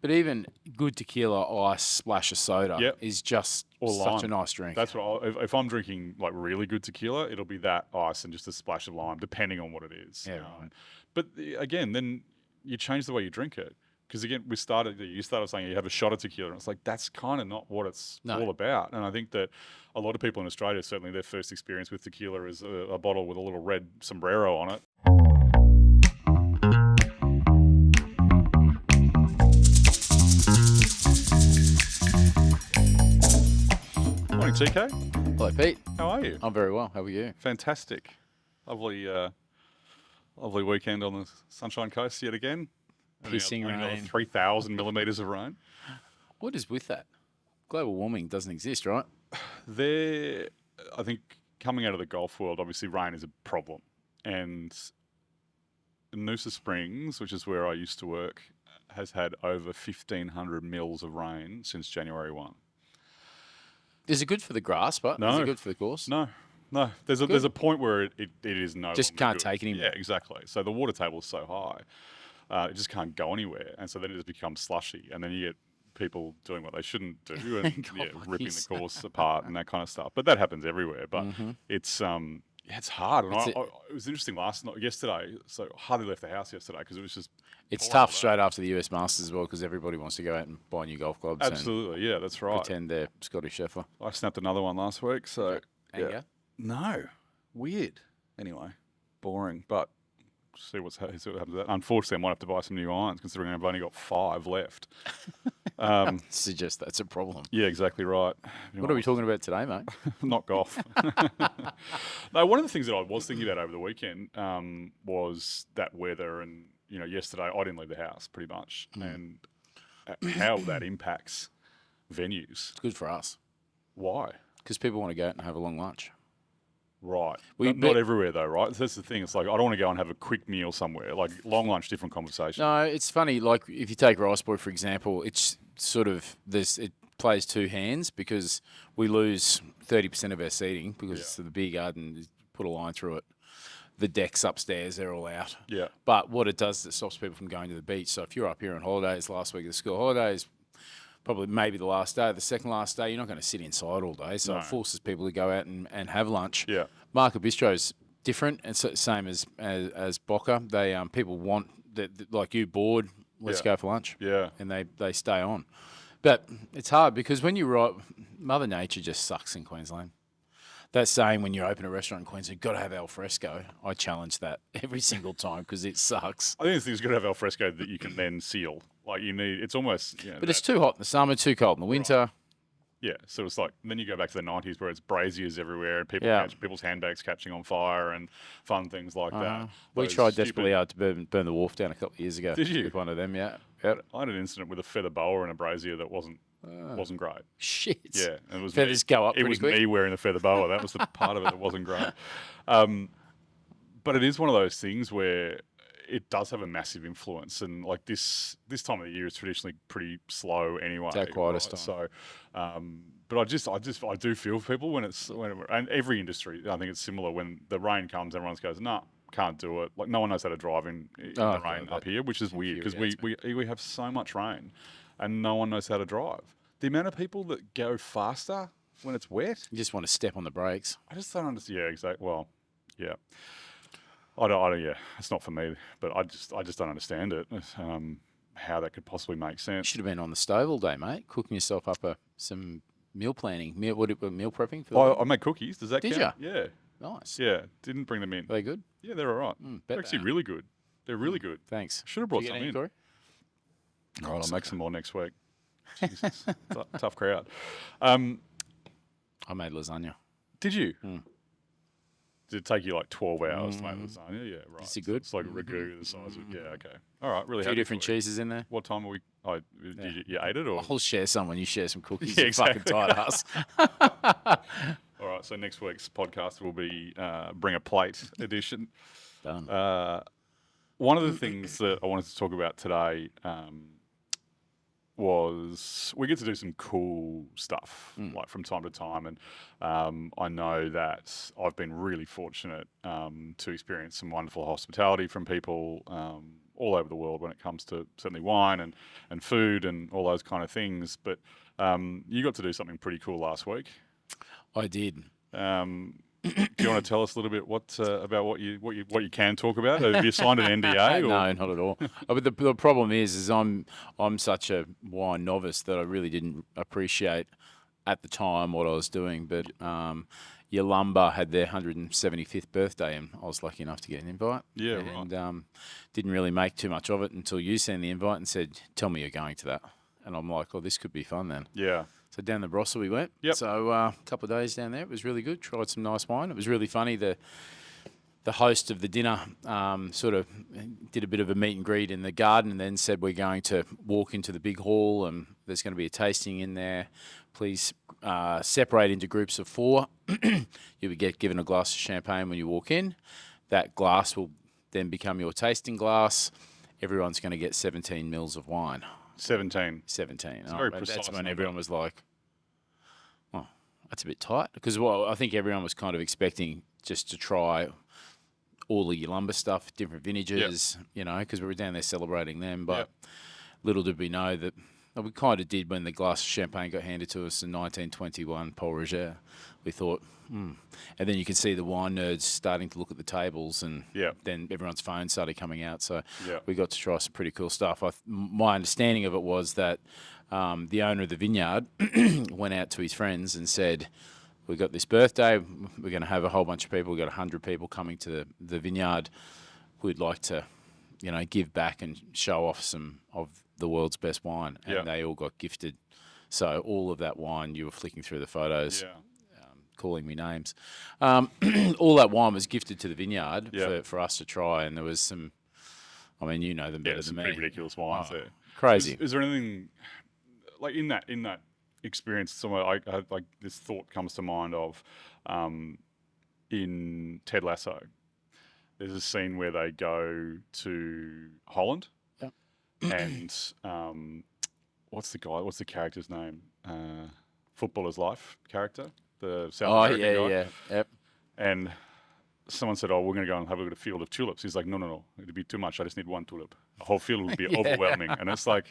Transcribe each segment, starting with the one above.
But even good tequila, ice, splash of soda is just such a nice drink. That's what if I'm drinking like really good tequila, it'll be that ice and just a splash of lime, depending on what it is. Yeah, right. But again, then you change the way you drink it. Because again, you started saying you have a shot of tequila, and it's like that's kind of not what it's all about. And I think that a lot of people in Australia, certainly their first experience with tequila is a bottle with a little red sombrero on it. Morning, TK. Hello, Pete. How are you? I'm very well. How are you? Fantastic. Lovely weekend on the Sunshine Coast yet again. Pissing rain. 3,000 millimetres of rain. What is with that? Global warming doesn't exist, right? I think coming out of the golf world, obviously rain is a problem. And Noosa Springs, which is where I used to work, has had over 1,500 mils of rain since January 1. Is it good for the grass, but is it good for the course? No. There's a point where it is no just longer can't good. take anymore. Yeah, exactly. So the water table is so high, it just can't go anywhere, and so then it just becomes slushy, and then you get people doing what they shouldn't do and ripping the course apart and that kind of stuff. But that happens everywhere. But it's hard. And it was interesting yesterday. So I hardly left the house yesterday because it was just. It's tough straight after the US Masters as well because everybody wants to go out and buy new golf clubs. Absolutely, yeah, that's right. Pretend they're Scotty Scheffler. I snapped another one last week. So anger? No, weird. Anyway, boring. But see what happens with that. Unfortunately, I might have to buy some new irons considering I've only got 5 left. Suggest that's a problem. Yeah, exactly right. What are we talking about today, mate? Not golf. No, one of the things that I was thinking about over the weekend was that weather, and yesterday I didn't leave the house pretty much, and how that impacts venues. It's good for us. Why? Because people want to go out and have a long lunch. Right. Not everywhere though, right? That's the thing. It's like I don't want to go and have a quick meal somewhere. Like long lunch, different conversation. No, it's funny. Like if you take Rice Boy, for example, it's sort of it plays two hands because we lose 30% of our seating because it's the beer garden, put a line through it. The decks upstairs, they're all out. Yeah. But what it does is it stops people from going to the beach. So if you're up here on holidays, last week of the school holidays, probably maybe the last day, the second last day, you're not going to sit inside all day. So it forces people to go out and have lunch. Yeah. Market Bistro's different, and so, same as Boca. They people want that like you bored. Let's go for lunch. Yeah. And they stay on, but it's hard because when Mother Nature just sucks in Queensland. That saying when you open a restaurant in Queensland, you've got to have al fresco. I challenge that every single time because it sucks. I think it's got to have al fresco that you can then seal. Like it's almost. But it's too hot in the summer, too cold in the winter. Right. Yeah, so it's like then you go back to the 90s where it's braziers everywhere and people's handbags catching on fire and fun things like that. We tried desperately hard to burn the wharf down a couple of years ago. Did you? With one of them, yeah. I had an incident with a feather boa and a brazier that wasn't great. Shit. Yeah, it was feathers go up. It was quick. me wearing the feather boa. That was the part of it that wasn't great. But it is one of those things where it does have a massive influence, and like this time of the year is traditionally pretty slow anyway. It's our quietest time. So, but I do feel for people when and every industry, I think it's similar. When the rain comes, everyone goes, "No, can't do it." Like no one knows how to drive in the rain up here, which is weird because we have so much rain, and no one knows how to drive. The amount of people that go faster when it's wet, you just want to step on the brakes. I just don't understand. Yeah, exactly. Well, yeah. I don't. Yeah, it's not for me. But I just don't understand it. How that could possibly make sense. You should have been on the stove all day, mate, cooking yourself up some meal planning. Meal prepping? I made cookies. Does that count? Did you? Yeah. Nice. Yeah. Didn't bring them in. Are they good? Yeah, they're all right. They're actually really good. They're really good. Thanks. Should have brought some in. Corey? All right, I'll make some more next week. Jesus, tough crowd. I made lasagna. Did you? Did it take you like 12 hours to make lasagna? Yeah, right. Is it good? It's like a ragu the size of okay. All right, really. 2 different cheeses in there. What time are we? Oh, did you ate it or? I'll share some when you share some cookies. Yeah, you exactly. Fucking tight ass. All right, so next week's podcast will be Bring a Plate edition. Done. One of the things that I wanted to talk about today was we get to do some cool stuff like from time to time, and I know that I've been really fortunate to experience some wonderful hospitality from people all over the world when it comes to certainly wine and food and all those kind of things. But you got to do something pretty cool last week. I did. Do you want to tell us a little bit about what you can talk about? Have you signed an NDA? No, not at all. But the problem is I'm such a wine novice that I really didn't appreciate at the time what I was doing. But Yalumba had their 175th birthday, and I was lucky enough to get an invite. Yeah, and right. Didn't really make too much of it until you sent the invite and said, "Tell me you're going to that." And I'm like, "Oh, this could be fun then." Yeah. So down the Brossel we went. Yep. So a couple of days down there, it was really good. Tried some nice wine. It was really funny. The host of the dinner sort of did a bit of a meet and greet in the garden, and then said, "We're going to walk into the big hall, and there's going to be a tasting in there. Please separate into groups of 4. You'll get given a glass of champagne when you walk in. That glass will then become your tasting glass. Everyone's going to get 17 mils of wine." 17. 17. It's very precise. That's when number. everyone was like, "Oh, that's a bit tight." Because I think everyone was kind of expecting just to try all the Yalumba stuff, different vintages, because we were down there celebrating them. But little did we know that we kind of did when the glass of champagne got handed to us in 1921, Paul Roger. We thought, And then you can see the wine nerds starting to look at the tables, and then everyone's phones started coming out. So we got to try some pretty cool stuff. My understanding of it was that the owner of the vineyard went out to his friends and said, "We've got this birthday. We're going to have a whole bunch of people. We've got 100 people coming to the vineyard. We'd like to, give back and show off some of the world's best wine." And they all got gifted. So all of that wine, you were flicking through the photos, calling me names. All that wine was gifted to the vineyard for us to try. And there was some, you know them better than me. Pretty ridiculous wines there. Crazy. Is there anything like in that experience? Somewhere I like this thought comes to mind of in Ted Lasso. There's a scene where they go to Holland, and what's the character's name? Footballer's Life character, the South American guy. Yep. And someone said, "Oh, we're going to go and have a look at a field of tulips." He's like, "No, it'd be too much. I just need one tulip. The whole field would be overwhelming." And it's like,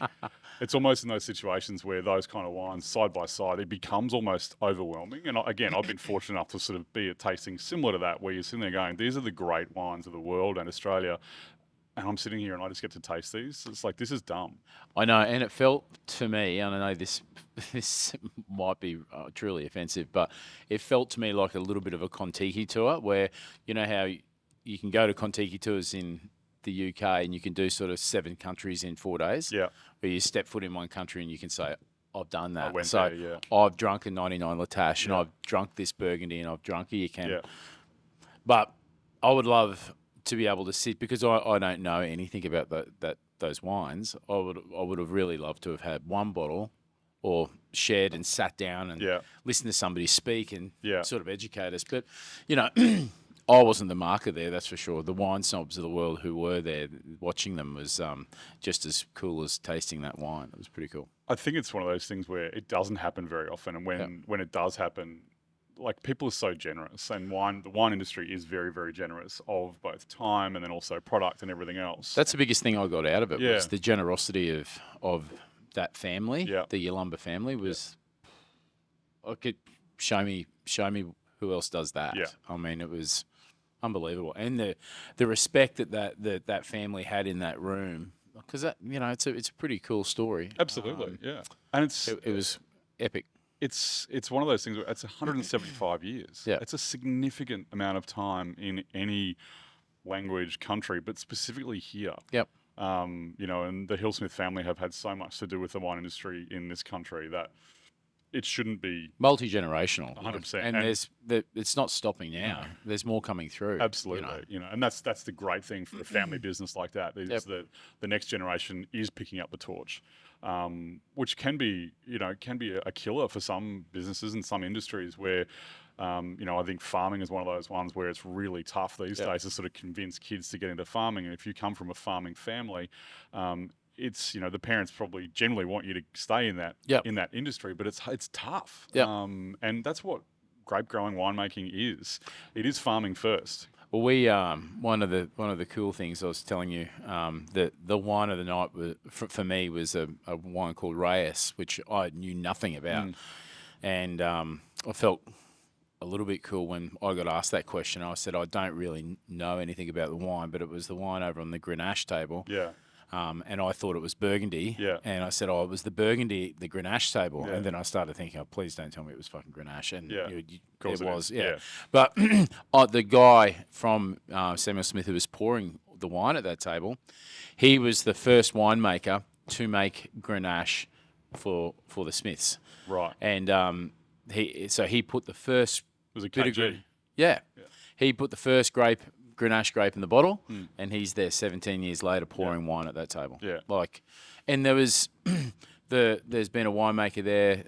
it's almost in those situations where those kind of wines side by side, it becomes almost overwhelming. And again, I've been fortunate enough to sort of be at tasting similar to that, where you're sitting there going, "These are the great wines of the world and Australia." And I'm sitting here and I just get to taste these. It's like, this is dumb. I know, and it felt to me, and I know this might be truly offensive, but it felt to me like a little bit of a Contiki tour, where you know how you can go to Contiki tours in the UK and you can do sort of 7 countries in 4 days. Yeah. Where you step foot in one country and you can say, "I've done that." I went so there, I've drunk a 99 Latache, and I've drunk this Burgundy, and I've drunk a Yacam. Yeah. But I would love to be able to sit, because I don't know anything about those wines. I would have really loved to have had one bottle, or shared and sat down and listened to somebody speak and sort of educate us. But I wasn't the marker there, that's for sure. The wine snobs of the world who were there, watching them was just as cool as tasting that wine. It was pretty cool. I think it's one of those things where it doesn't happen very often, and when it does happen, like, people are so generous, and the wine industry is very, very generous of both time and then also product and everything else. That's the biggest thing I got out of it, was the generosity of that family. The Yalumba family was. I could show me who else does that. It was unbelievable, and the respect that family had in that room, because it's a pretty cool story. Absolutely, and it was epic. It's one of those things where it's 175 years. It's a significant amount of time in any language country, but specifically here. And the Hillsmith family have had so much to do with the wine industry in this country that it shouldn't be multi-generational. 100%. And it's not stopping now. There's more coming through. Absolutely. And that's the great thing for a family business like that, is that the next generation is picking up the torch. Which can be a killer for some businesses and some industries where, I think farming is one of those ones where it's really tough these days to sort of convince kids to get into farming. And if you come from a farming family, it's, the parents probably generally want you to stay in that industry, but it's tough. And that's what grape growing winemaking is. It is farming first. Well, we one of the cool things I was telling you that the wine of the night was, for me was a wine called Reyes, which I knew nothing about, and I felt a little bit cool when I got asked that question. I said I don't really know anything about the wine, but it was the wine over on the Grenache table. Yeah. And I thought it was Burgundy. Yeah. And I said, oh, it was the Burgundy, the Grenache table. Yeah. And then I started thinking, oh, please don't tell me it was fucking Grenache. And Yeah. it was, yeah. Yeah. But the guy from Samuel Smith who was pouring the wine at that table, he was the first winemaker to make Grenache for the Smiths. Right. And he put the first Was it bit of KG? yeah. He put the first Grenache grape in the bottle, and he's there 17 years later pouring wine at that table. Yeah. And there was there's been a winemaker there.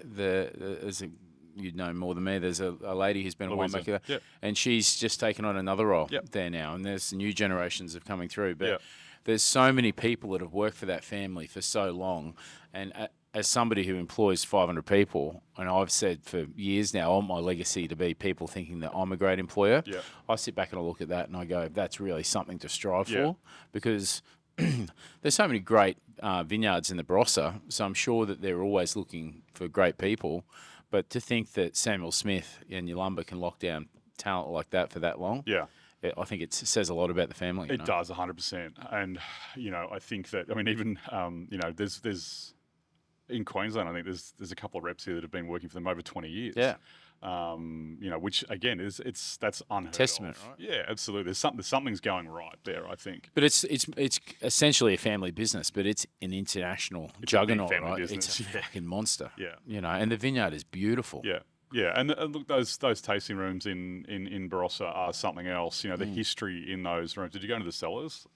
You'd know more than me. There's a lady who's been Louisa. a winemaker there, Yep. and she's just taken on another role Yep. there now. And there's new generations of coming through. But Yep. there's so many people that have worked for that family for so long, and as somebody who employs 500 people, and I've said for years now, I want my legacy to be people thinking that I'm a great employer. Yeah. I sit back and I look at that and I go, that's really something to strive Yeah. for, because there's so many great vineyards in the Barossa, so I'm sure that they're always looking for great people. But to think that Samuel Smith and Yalumba can lock down talent like that for that long, Yeah. I think it says a lot about the family. It does 100%. And, I think that, even, there's in Queensland, I think there's a couple of reps here that have been working for them over 20 years. Yeah. Which again that's unheard Testament, of. right? Yeah, absolutely. Something's going right there, I think. But it's essentially a family business, but it's an international It's a big juggernaut, family right? business, It's a fucking monster. Yeah. And the vineyard is beautiful. Yeah. Yeah, and look, those tasting rooms in Barossa are something else. The history in those rooms. Did you go into the cellars?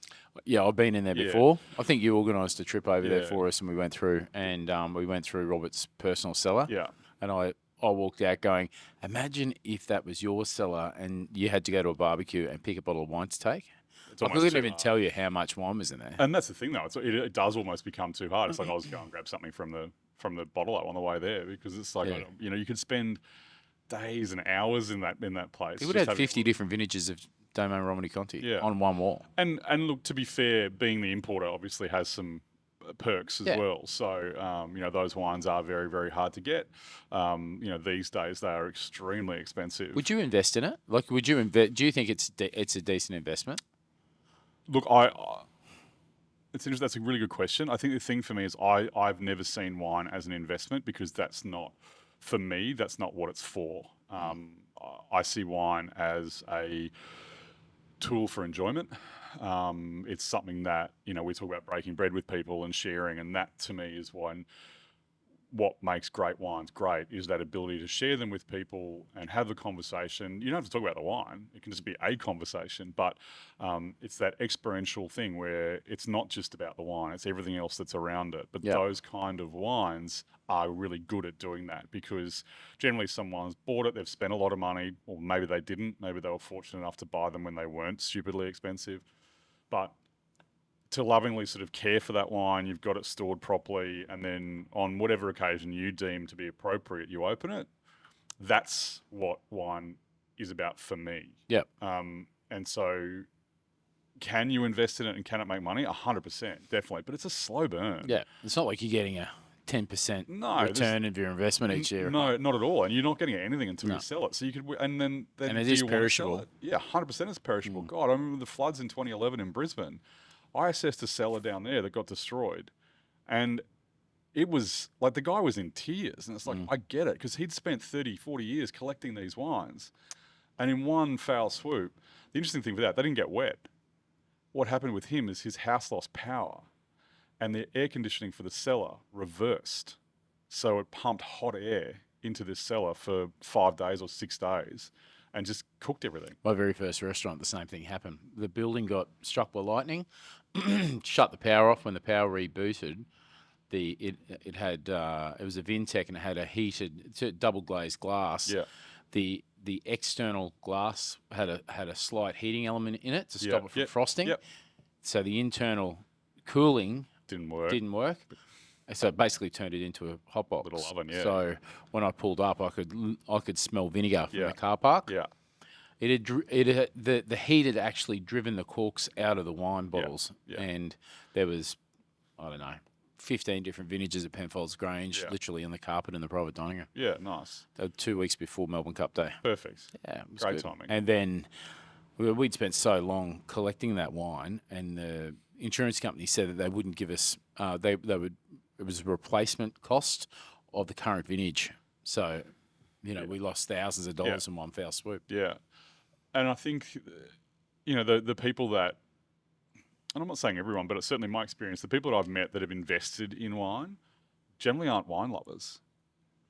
Yeah, I've been in there before. I think you organised a trip over there Yeah. for us, and we went through, and we went through Robert's personal cellar. Yeah. And I walked out going, imagine if that was your cellar and you had to go to a barbecue and pick a bottle of wine to take. I almost couldn't too even hard. tell you how much wine was in there. And that's the thing, though. It does almost become too hard. It's like I was going and grab something from the bottle on the way there, because it's like you could spend days and hours in that place. He would have 50 different vintages of Domaine Romani Conti on one wall. And look, to be fair, being the importer obviously has some perks as well. So, those wines are very, very hard to get. These days they are extremely expensive. Would you invest in it? Like, would you invest? Do you think it's a decent investment? Look, it's interesting. That's a really good question. I think the thing for me is I've never seen wine as an investment, because that's not, for me, that's not what it's for. I see wine as a tool for enjoyment. It's something that, we talk about breaking bread with people and sharing, and that to me is what makes great wines great, is that ability to share them with people and have the conversation. You don't have to talk about the wine. It can just be a conversation, but it's that experiential thing where it's not just about the wine, it's everything else that's around it. But those kind of wines are really good at doing that, because generally someone's bought it, they've spent a lot of money, or maybe they didn't, maybe they were fortunate enough to buy them when they weren't stupidly expensive. But to lovingly sort of care for that wine, you've got it stored properly, and then on whatever occasion you deem to be appropriate, you open it. That's what wine is about for me. Yep. And so can you invest in it and can it make money? 100%, definitely. But it's a slow burn. Yeah. It's not like you're getting a 10% return of your investment each year. No, not at all. And you're not getting anything until you sell it. So you could, and then and it do is you want to sell perishable. it? Yeah, 100% is perishable. God, I remember the floods in 2011 in Brisbane. I assessed a cellar down there that got destroyed, and it was like the guy was in tears, and it's like, I get it, because he'd spent 30, 40 years collecting these wines, and in one foul swoop, the interesting thing with that, they didn't get wet. What happened with him is his house lost power, and the air conditioning for the cellar reversed. So it pumped hot air into this cellar for 5 days or 6 days and just cooked everything. My very first restaurant, the same thing happened. The building got struck by lightning, shut the power off. When the power rebooted, it was a Vintech, and it had a heated double glazed glass. Yeah. The external glass had a slight heating element in it to stop it from frosting. Yep. So the internal cooling Didn't work. So it basically turned it into a hot box. Little oven, yeah. So when I pulled up, I could smell vinegar from the car park. Yeah. The heat had actually driven the corks out of the wine bottles, yeah. and there was, I don't know, 15 different vintages at Penfolds Grange, literally on the carpet in the private dining room. Yeah, nice. 2 weeks before Melbourne Cup Day. Perfect. Yeah, it was Great good. timing. And then we'd spent so long collecting that wine, and the insurance company said that they wouldn't give us. They would. It was a replacement cost of the current vintage. So, we lost thousands of dollars in one foul swoop. Yeah. And I think, the people that, and I'm not saying everyone, but it's certainly my experience, the people that I've met that have invested in wine generally aren't wine lovers.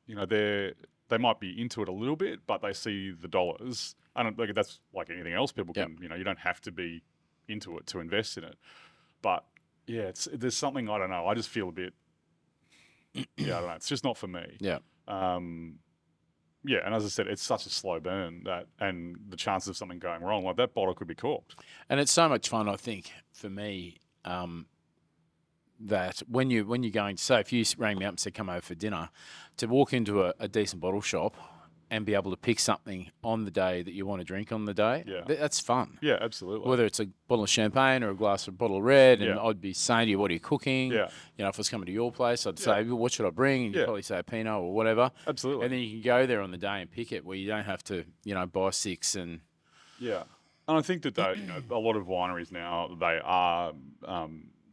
They might be into it a little bit, but they see the dollars. And that's like anything else. People can, you don't have to be into it to invest in it. But yeah, there's something, I don't know. I just feel a bit, I don't know. It's just not for me. Yeah. Yeah, and as I said, it's such a slow burn and the chances of something going wrong, like that bottle could be corked. And it's so much fun, I think, for me, that when you're going, so if you rang me up and said come over for dinner, to walk into a decent bottle shop and be able to pick something on the day that you want to drink on the day, that's fun. Yeah, absolutely. Whether it's a bottle of champagne or a bottle of red, and I'd be saying to you, what are you cooking? Yeah. If I was coming to your place, I'd say, well, what should I bring? And you'd probably say a Pinot or whatever. Absolutely. And then you can go there on the day and pick it, where you don't have to, buy 6 and... Yeah. And I think that a lot of wineries now,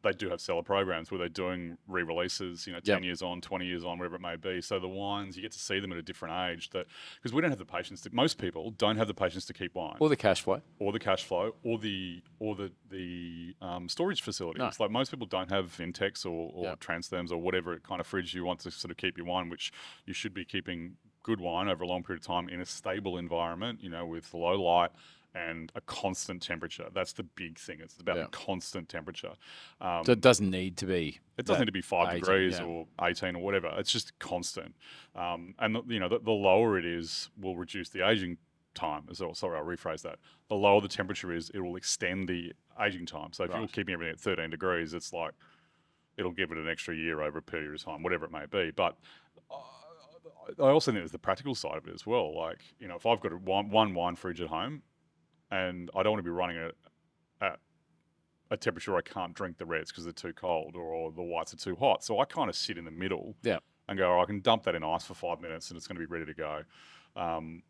they do have cellar programs where they're doing re-releases, 10 years on, 20 years on, whatever it may be. So the wines, you get to see them at a different age, because we don't have the patience most people don't have the patience to keep wine. Or the cash flow. Or the storage facilities. No. Like most people don't have Intex or Transderms or whatever kind of fridge you want to sort of keep your wine, which you should be keeping good wine over a long period of time in a stable environment, with low light and a constant temperature. That's the big thing. It's about the constant temperature. So it doesn't need to be. It doesn't need to be 5 degrees or 18 or whatever. It's just constant. And the lower it is, will reduce the aging time as well. Sorry, I'll rephrase that. The lower the temperature is, it will extend the aging time. So if you're keeping everything at 13 degrees, it's like it'll give it an extra year over a period of time, whatever it may be. But I also think there's the practical side of it as well. Like, if I've got one wine fridge at home, and I don't want to be running it at a temperature I can't drink the reds because they're too cold or the whites are too hot. So I kind of sit in the middle and go, I can dump that in ice for 5 minutes and it's going to be ready to go. And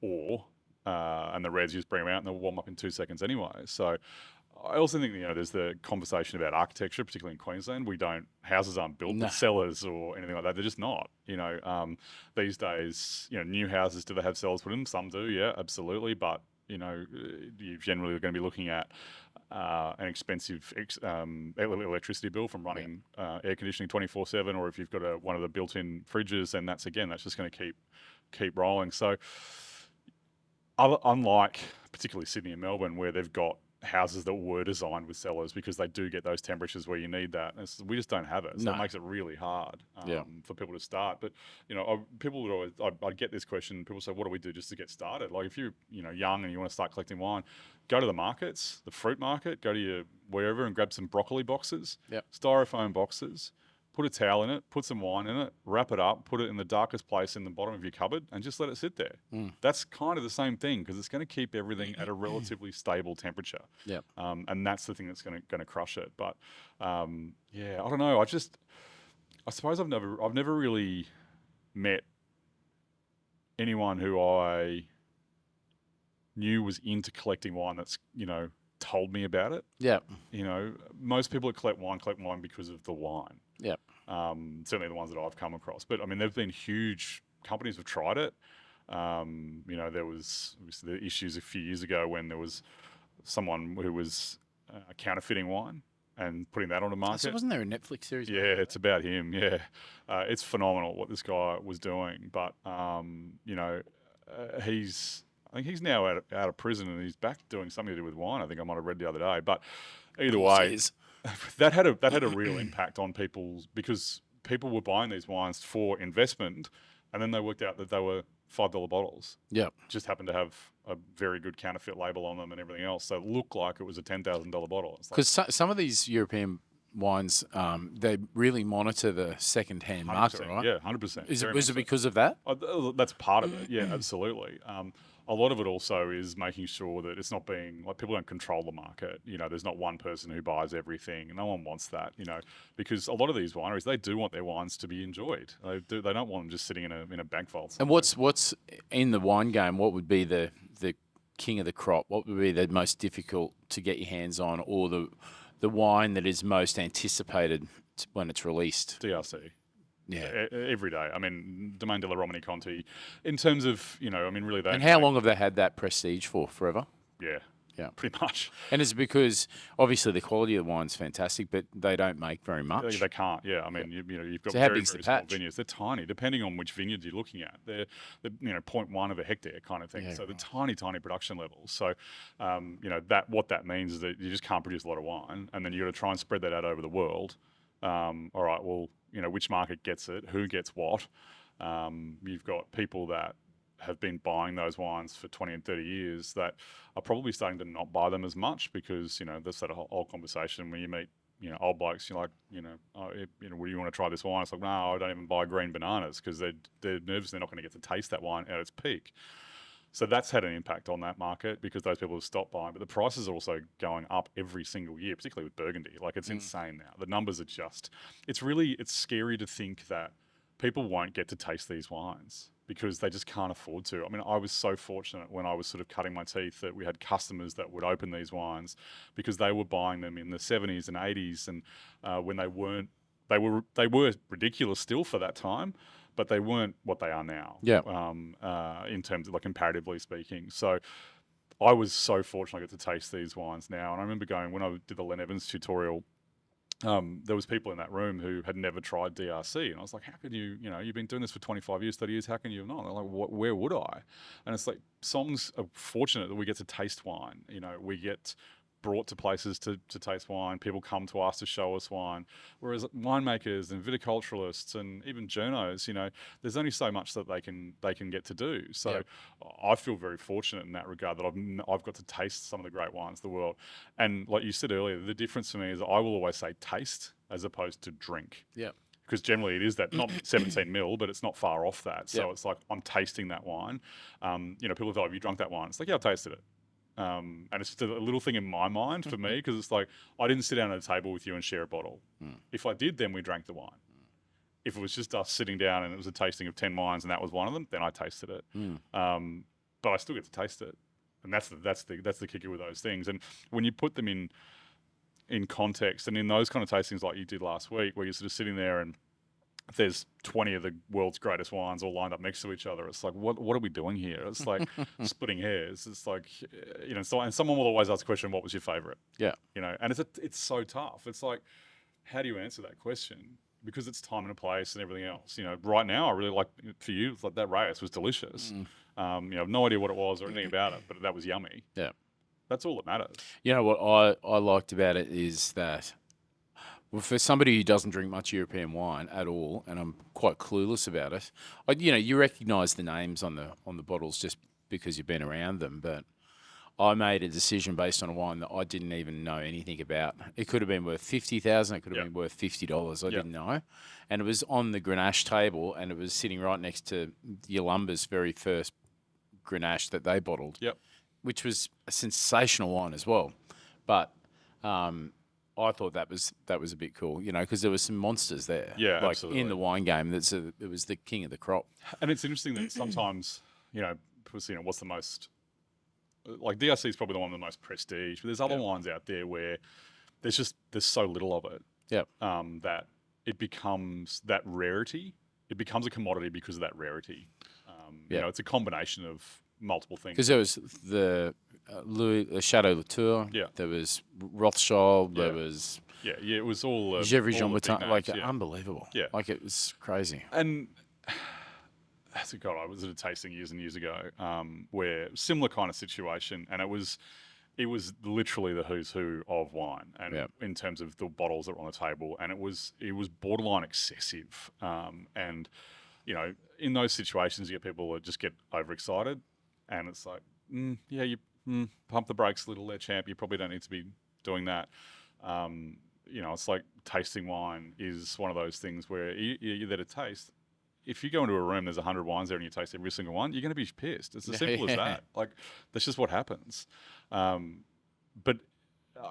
the reds, you just bring them out and they'll warm up in 2 seconds anyway. So I also think, there's the conversation about architecture, particularly in Queensland. Houses aren't built with cellars or anything like that. They're just not. These days, new houses, do they have cellars put in? Some do, yeah, absolutely. But you're generally going to be looking at an expensive electricity bill from running air conditioning 24/7, or if you've got one of the built-in fridges, then that's just going to keep rolling. So, unlike particularly Sydney and Melbourne, where they've got houses that were designed with cellars, because they do get those temperatures where you need that. We just don't have it, so it makes it really hard for people to start. But people would always, I'd get this question. People say, "What do we do just to get started?" Like if you're young and you want to start collecting wine, go to the markets, the fruit market, go to your wherever and grab some broccoli boxes, styrofoam boxes. Put a towel in it, put some wine in it, wrap it up, put it in the darkest place in the bottom of your cupboard, and just let it sit there. That's kind of the same thing, because it's going to keep everything at a relatively stable temperature. And that's the thing that's going to crush it. But I don't know. I suppose I've never really met anyone who I knew was into collecting wine that's told me about it. Most people that collect wine because of the wine. Certainly the ones that I've come across. But I mean, there've been huge companies have tried it. There was obviously the issues a few years ago when there was someone who was counterfeiting wine and putting that on the market. So wasn't there a Netflix series? Yeah, it's about him. Yeah, it's phenomenal what this guy was doing. But I think he's now out of prison and he's back doing something to do with wine. I think I might have read the other day. But either way, that had a real impact on people, because people were buying these wines for investment, and then they worked out that they were $5 bottles. Just happened to have a very good counterfeit label on them and everything else. So it looked like it was a $10,000 bottle. Because some of these European wines, they really monitor the second-hand market, 100%. right? Yeah, 100%. Was it because of that? That's part of it. Yeah, absolutely. A lot of it also is making sure that it's not being like people don't control the market. There's not one person who buys everything. No one wants that. Because a lot of these wineries, they do want their wines to be enjoyed. They do. They don't want them just sitting in a bank vault And somewhere. what's in the wine game? What would be the king of the crop? What would be the most difficult to get your hands on, or the wine that is most anticipated when it's released? DRC. Yeah. Every day. I mean, Domaine de la Romani Conti. In terms of, really they. And how long have they had that prestige for? Forever? Yeah. Yeah. Pretty much. And it's because obviously the quality of the wine's fantastic, but they don't make very much. They can't. Yeah. I mean, you've got So how very, big's the very small patch? vineyards. They're tiny, depending on which vineyard you're looking at. They're 0.1 of a hectare kind of thing. Yeah, So they're right. tiny, tiny production levels. So, what that means is that you just can't produce a lot of wine, and then you got to try and spread that out over the world. All right. Well, which market gets it? Who gets what? You've got people that have been buying those wines for 20 and 30 years that are probably starting to not buy them as much because, there's that whole conversation when you meet, old blokes, you're like, would you want to try this wine? It's like, no, I don't even buy green bananas because they're nervous they're not going to get to taste that wine at its peak. So that's had an impact on that market because those people have stopped buying. But the prices are also going up every single year, particularly with Burgundy. Like it's insane now. The numbers are it's scary to think that people won't get to taste these wines because they just can't afford to. I mean, I was so fortunate when I was sort of cutting my teeth that we had customers that would open these wines because they were buying them in the 70s and 80s and when they were ridiculous still for that time, but they weren't what they are now. Yeah. In terms of like comparatively speaking. So I was so fortunate I get to taste these wines now. And I remember going when I did the Len Evans tutorial, there was people in that room who had never tried DRC. And I was like, how can you, you've been doing this for 25 years, 30 years, how can you have not? And they're like, where would I? And it's like, songs are fortunate that we get to taste wine. We get brought to places to taste wine. People come to us to show us wine. Whereas winemakers and viticulturalists and even journos, there's only so much that they can get to do. So Yep. I feel very fortunate in that regard that I've got to taste some of the great wines of the world. And like you said earlier, the difference for me is I will always say taste as opposed to drink. Yeah. Because generally it is that not 17 mil, but it's not far off that. So Yep. it's like I'm tasting that wine. People go, "Have you drunk that wine?" It's like, yeah, I've tasted it. And it's just a little thing in my mind for me because it's like I didn't sit down at a table with you and share a bottle. If I did, then we drank the wine. If it was just us sitting down and it was a tasting of 10 wines and that was one of them, then I tasted it. But I still get to taste it, and that's the kicker with those things. And when you put them in context and in those kind of tastings like you did last week, where you're sort of sitting there and there's 20 of the world's greatest wines all lined up next to each other. It's like, what are we doing here? It's like splitting hairs. It's like, and someone will always ask the question, what was your favorite? Yeah. And it's so tough. It's like, how do you answer that question? Because it's time and a place and everything else. Right now, I really like, for you, it's like that Reyes was delicious. I have no idea what it was or anything about it, but that was yummy. Yeah. That's all that matters. You know what I liked about it is that, well, for somebody who doesn't drink much European wine at all, and I'm quite clueless about it, you recognise the names on the bottles just because you've been around them. But I made a decision based on a wine that I didn't even know anything about. It could have been worth 50,000. It could have been worth $50. I didn't know, and it was on the Grenache table, and it was sitting right next to Yalumba's very first Grenache that they bottled. Yep. Which was a sensational wine as well. But I thought that was a bit cool, because there were some monsters there. Yeah, like absolutely. in the wine game, it was the king of the crop. And it's interesting that sometimes, people what's the most, like DRC is probably the one with the most prestige, but there's other wines out there where there's so little of it. Yeah. That it becomes that rarity. It becomes a commodity because of that rarity. It's a combination of multiple things. Because there was the Chateau Latour. Yeah. There was Rothschild. There was it was all Gevrey all Jean the big Boutin. Like names, unbelievable. Yeah. Like it was crazy. And God, I was at a tasting years and years ago, where similar kind of situation, and it was literally the who's who of wine, and in terms of the bottles that were on the table, and it was borderline excessive, and in those situations, you get people that just get overexcited, and it's like, you pump the brakes a little there, champ. You probably don't need to be doing that. it's like tasting wine is one of those things where you're there to taste. If you go into a room, there's 100 wines there and you taste every single one, you're going to be pissed. It's as simple as that. Like, that's just what happens. But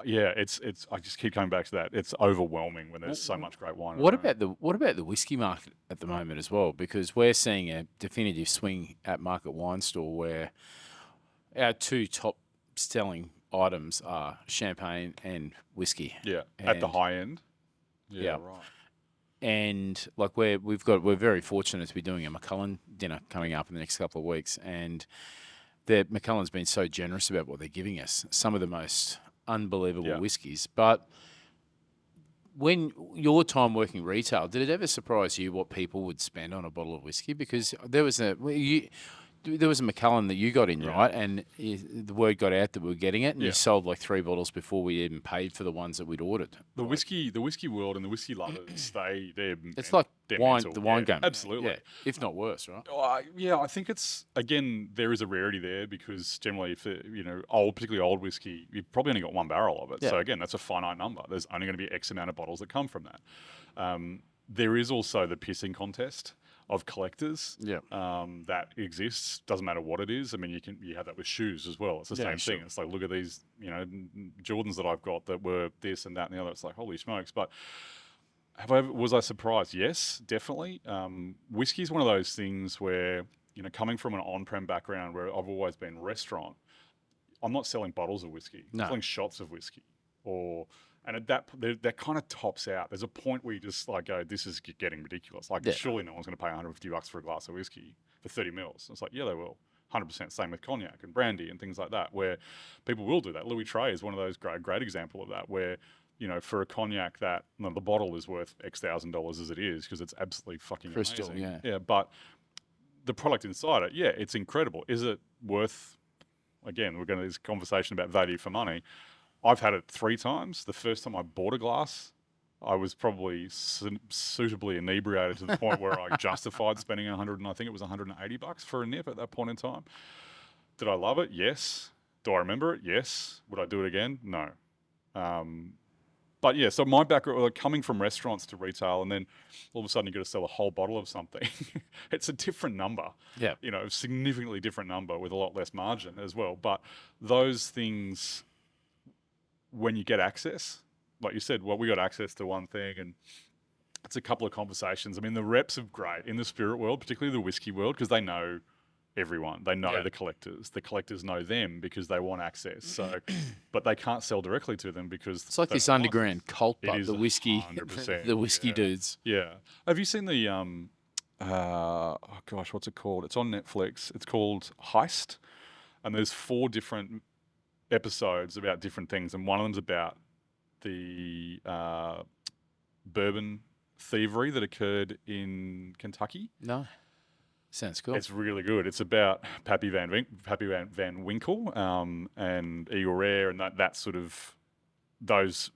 it's. I just keep coming back to that. It's overwhelming when there's so much great wine. What about the whiskey market at the moment as well? Because we're seeing a definitive swing at Market Wine Store where our two top selling items are champagne and whiskey. Yeah, at the high end. Yeah, right. And like we're very fortunate to be doing a McCullen dinner coming up in the next couple of weeks, and McCullen's been so generous about what they're giving us. Some of the most unbelievable whiskies. But when your time working retail, did it ever surprise you what people would spend on a bottle of whiskey? Because there was a McCullen that you got in, right? And the word got out that we were getting it, and you sold like 3 bottles before we even paid for the ones that we'd ordered. The whiskey world and the whiskey lovers, it's like wine, the wine game. Absolutely. Yeah, if not worse, right? I think it's, again, there is a rarity there because generally, if particularly old whiskey, you've probably only got 1 barrel of it. Yeah. So again, that's a finite number. There's only going to be X amount of bottles that come from that. There is also the pissing contest of collectors that exists. Doesn't matter what it is. I mean, you have that with shoes as well. It's the same thing. It's like, look at these, Jordans that I've got that were this and that and the other. It's like, holy smokes. But was I surprised? Yes, definitely. Whiskey is one of those things where, coming from an on-prem background where I've always been restaurant, I'm not selling bottles of whiskey. I'm selling shots of whiskey and at that kind of tops out. There's a point where you just like go, this is getting ridiculous. Like, surely no one's going to pay $150 for a glass of whiskey for 30 mils. It's like, yeah, they will. 100%. Same with cognac and brandy and things like that, where people will do that. Louis Trey is one of those great example of that, where, for a cognac that the bottle is worth X $1,000 as it is because it's absolutely fucking crystal, amazing. Yeah, but the product inside it, it's incredible. Is it worth? Again, we're going to this conversation about value for money. I've had it 3 times. The first time I bought a glass, I was probably suitably inebriated to the point where I justified spending $180 for a nip at that point in time. Did I love it? Yes. Do I remember it? Yes. Would I do it again? No. But yeah, so my background, like coming from restaurants to retail, and then all of a sudden you got to sell a whole bottle of something. It's a different number. Yeah. Significantly different number with a lot less margin as well. But those things, when you get access, like you said, we got access to one thing, and it's a couple of conversations. I mean, the reps are great in the spirit world, particularly the whiskey world, because they know everyone. They know the collectors. The collectors know them because they want access. So, but they can't sell directly to them because it's like this underground cult, but the whiskey, the whiskey dudes. Yeah. Have you seen the what's it called? It's on Netflix. It's called Heist, and there's 4 different episodes about different things, and one of them's about the bourbon thievery that occurred in Kentucky. No, sounds cool. It's really good. It's about Pappy Van Winkle and Eagle Rare and that sort of those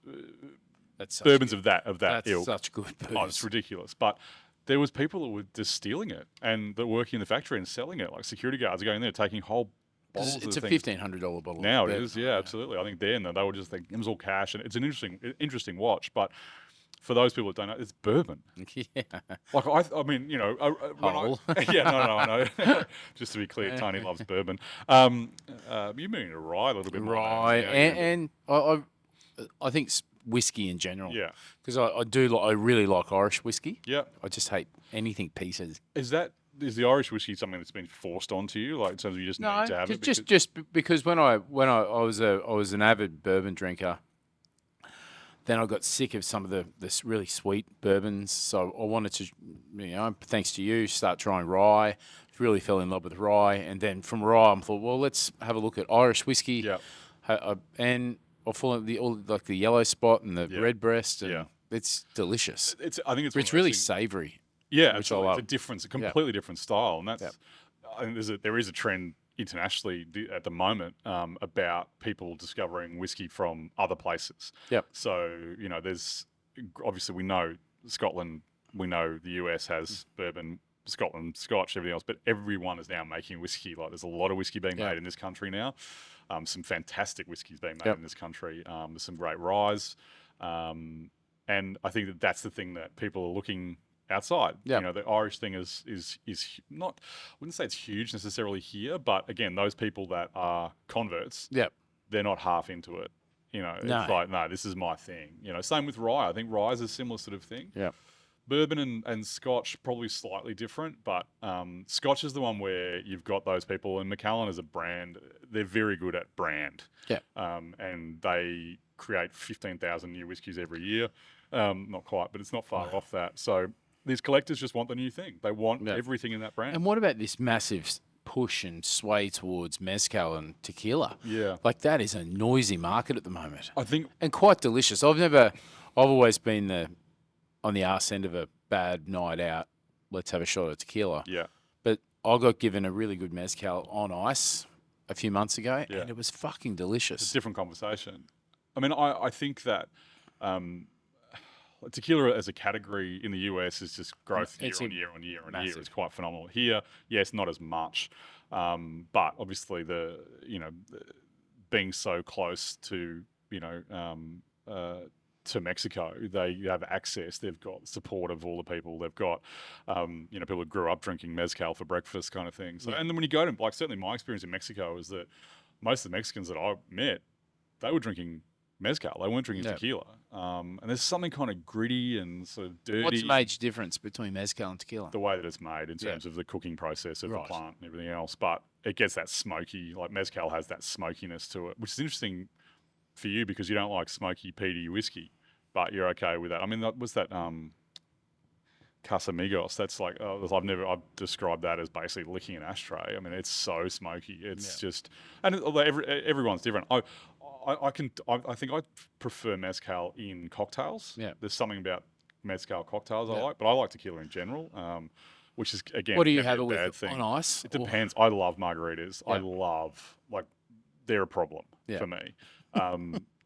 bourbons of that That's ilk. Such good bourbons. Oh, it's ridiculous. But there was people that were just stealing it and that were working in the factory and selling it. Like security guards are going there taking whole bottles. It's a $1,500 bottle. Now it is, absolutely. I think then they were just it was all cash, and it's an interesting watch. But for those people that don't know, it's bourbon. Yeah. Like I mean, I know. Just to be clear, Tony loves bourbon. You mean a rye a little bit more. Rye, and I think whiskey in general. Yeah. Because I really like Irish whiskey. Yeah. I just hate anything pieces. Is the Irish whiskey something that's been forced onto you, like in terms of you just need to have it? Just because when I was an avid bourbon drinker, then I got sick of some of this really sweet bourbons. So I wanted to, thanks to you, start trying rye. Really fell in love with rye, and then from rye, I thought, well, let's have a look at Irish whiskey. Yeah. And I fall like the yellow spot and the red breast, and it's delicious. I think it's really savoury. Yeah, which I love. It's a completely different style, and that's. I think there is a trend internationally at the moment about people discovering whiskey from other places. Yep. So there's obviously we know Scotland, we know the US has bourbon, Scotland, Scotch, everything else, but everyone is now making whiskey. Like there's a lot of whiskey being made in this country now. Some fantastic whiskies being made in this country. There's some great ryes. And I think that that's the thing that people are looking outside. Yep. You know, the Irish thing is not, I wouldn't say it's huge necessarily here, but again, those people that are converts, Yep. they're not half into it. You know, No. it's like, no, this is my thing. You know, same with rye. I think rye is a similar sort of thing. Yep. Bourbon and Scotch probably slightly different, but Scotch is the one where you've got those people, and Macallan as a brand, they're very good at brand. Yeah. And they create 15,000 new whiskies every year. Not quite, but it's not far off that. So these collectors just want the new thing. They want everything in that brand. And what about this massive push and sway towards mezcal and tequila? Yeah. Like that is a noisy market at the moment. I think, and quite delicious. I've always been on the arse end of a bad night out. Let's have a shot of tequila. yeah. But I got given a really good mezcal on ice a few months ago, and it was fucking delicious. It's a different conversation. I mean, I think that tequila as a category in the US is just growth year on year on year on year. It's quite phenomenal. Here, yes, not as much, but obviously being so close to to Mexico, they have access. They've got support of all the people. They've got people who grew up drinking mezcal for breakfast, kind of thing. So, and then when you go to certainly my experience in Mexico is that most of the Mexicans that I met, they were drinking mezcal. They weren't drinking tequila. And there's something kind of gritty and sort of dirty. What's the major difference between mezcal and tequila? The way that it's made in terms of the cooking process of the plant and everything else. But it gets that smoky, like mezcal has that smokiness to it, which is interesting for you because you don't like smoky, peaty whiskey, but you're okay with that. I mean, was that Casamigos? That's like, I've described that as basically licking an ashtray. I mean, it's so smoky. It's just, and everyone's different. I think I prefer mezcal in cocktails. Yeah. There's something about mezcal cocktails I like, but I like tequila in general, which is, again, what do you have a it bad with? thing. On ice? It depends. I love margaritas. Yeah. I love, they're a problem for me.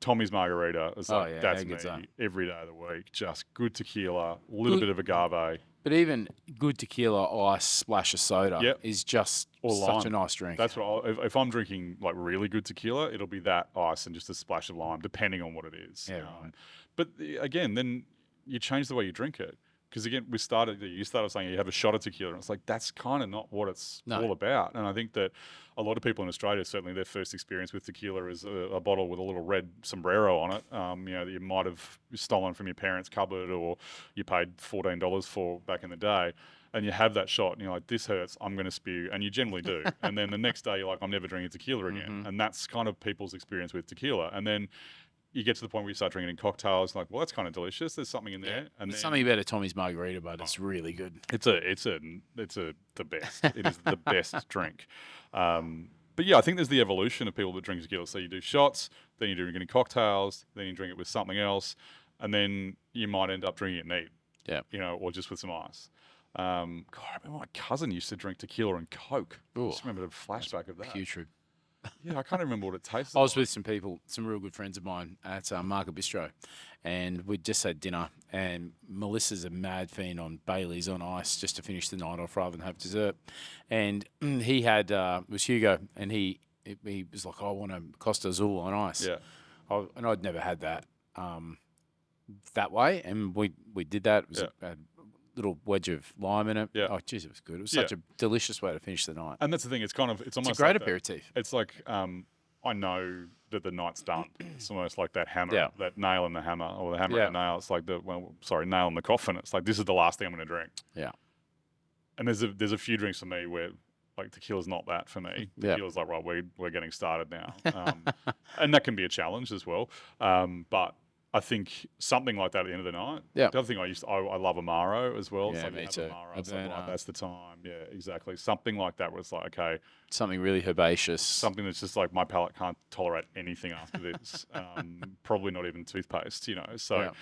Tommy's margarita is that's me every day of the week. Just good tequila, a little bit of agave. But even good tequila, ice, splash of soda is just such a nice drink. That's what if I'm drinking like really good tequila, it'll be that ice and just a splash of lime, depending on what it is. Yeah, right. But again, then you change the way you drink it. Because again, you started saying you have a shot of tequila, and it's like that's kind of not what it's all about. And I think that a lot of people in Australia, certainly their first experience with tequila is a bottle with a little red sombrero on it. That you might have stolen from your parents' cupboard, or you paid $14 for back in the day. And you have that shot, and you're like, "This hurts. I'm going to spew," and you generally do. And then the next day, you're like, "I'm never drinking tequila again." And that's kind of people's experience with tequila. And then you get to the point where you start drinking in cocktails, like, well, that's kind of delicious. There's something in there, and there's something about a Tommy's margarita, but it's really good. It's the best. It is the best drink. But yeah, I think there's the evolution of people that drink tequila. So you do shots, then you drink it in cocktails, then you drink it with something else, and then you might end up drinking it neat. Or just with some ice. God, I remember my cousin used to drink tequila and Coke. I just remember the flashback of that. Putrid. Yeah, I can't remember what it tasted I was with some people, some real good friends of mine at Market Bistro, and we'd just had dinner, and Melissa's a mad fiend on Baileys on ice just to finish the night off rather than have dessert. And he had, it was Hugo, and he was like, I want a Costa Azul on ice. Yeah. And I'd never had that that way, and we did that. It was a little wedge of lime in it. Yeah. Oh, geez, it was good. It was such a delicious way to finish the night. And that's the thing. It's almost a great like aperitif. It's like I know that the night's done. It's almost like that hammer, that nail in the hammer, or the hammer in the nail. It's like nail in the coffin. It's like, this is the last thing I'm going to drink. Yeah. And there's a few drinks for me where like tequila's not that for me. Tequila's like, right, we're getting started now, and that can be a challenge as well. But I think something like that at the end of the night. Yeah. The other thing I love Amaro as well. Yeah, so me too. Amaro, it's like, right, that's the time. Yeah, exactly. Something like that was like, okay. Something really herbaceous. Something that's just like, my palate can't tolerate anything after this. Probably not even toothpaste, So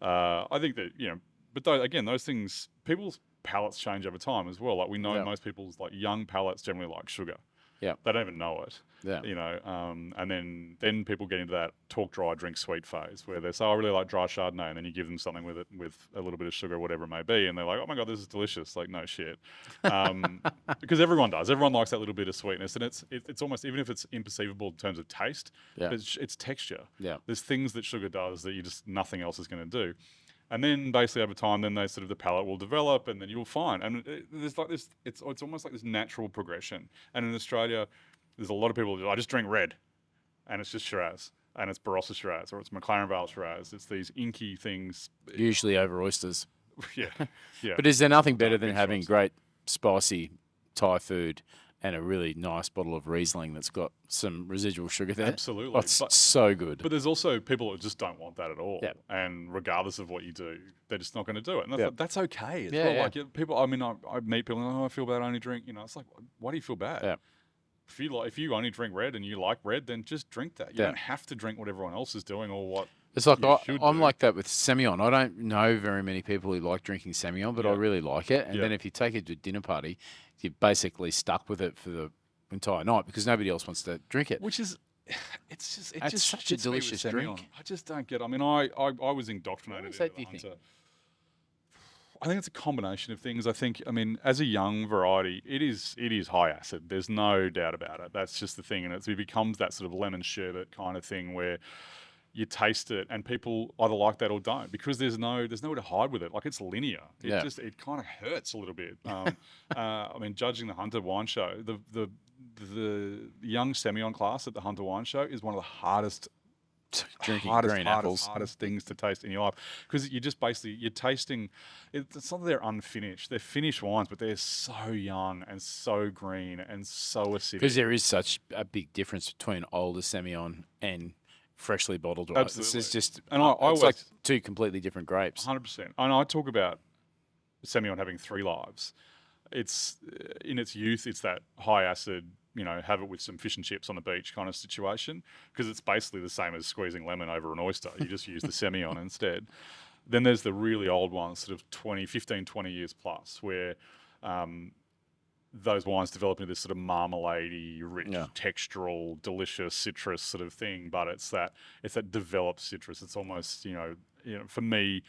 I think that, but those things, people's palates change over time as well. Like we know most people's like young palates generally like sugar. Yeah. They don't even know it. Yeah. And then people get into that talk dry, drink sweet phase where they say, I really like dry Chardonnay, and then you give them something with it with a little bit of sugar, whatever it may be, and they're like, oh my God, this is delicious. Like, no shit. Because everyone does. Everyone likes that little bit of sweetness, and it's almost, even if it's imperceivable in terms of taste, Yeah. it's texture. Yeah. There's things that sugar does that nothing else is going to do. And then basically over time, then the palate will develop, and then you'll find, and there's like this, it's almost like this natural progression. And in Australia, there's a lot of people who I just drink red, and it's just Shiraz, and it's Barossa Shiraz, or it's McLaren Vale Shiraz. It's these inky things. Usually over oysters. Yeah, yeah. But is there nothing better than big having shots. great spicy Thai food and a really nice bottle of Riesling that's got some residual sugar there? Absolutely. Oh, it's so good. But there's also people that just don't want that at all. Yeah. And regardless of what you do, they're just not going to do it. And Yeah. that's okay. It's Yeah, not yeah. like people, I mean, I meet people, oh, I feel bad, I only drink, it's like, why do you feel bad? Yeah. If you only drink red and you like red, then just drink that. You Yeah. don't have to drink what everyone else is doing or what. It's like you should I'm do. like that with Semillon. I don't know very many people who like drinking Semillon, but I Yeah. really like it. And Yeah. then if you take it to a dinner party, you're basically stuck with it for the entire night because nobody else wants to drink it. Which is, it's just such a gets me with delicious Semillon. drink. I just don't get. I mean, I was indoctrinated What is into that, the do you think? Hunter. I think it's a combination of things. I mean, as a young variety, it is high acid. There's no doubt about it. That's just the thing, and it becomes that sort of lemon sherbet kind of thing where you taste it, and people either like that or don't because there's nowhere to hide with it. Like it's linear. It kind of hurts a little bit. I mean, judging the Hunter Wine Show, the young Semillon class at the Hunter Wine Show is one of the hardest Drinking green apples. hardest things to taste in your life because you're tasting. It's not that they're unfinished; they're finished wines, but they're so young and so green and so acidic. Because there is such a big difference between older Semillon and freshly bottled wine. Absolutely. It's just, And I it's always- like two completely different grapes. 100%. And I talk about Semillon having 3 lives. It's in its youth, it's that high acid, have it with some fish and chips on the beach kind of situation because it's basically the same as squeezing lemon over an oyster. You just use the Semillon instead. Then there's the really old ones, sort of 15, 20 years plus, where those wines develop into this sort of marmalade-y, rich, textural, delicious citrus sort of thing. But it's that developed citrus. It's almost, for me,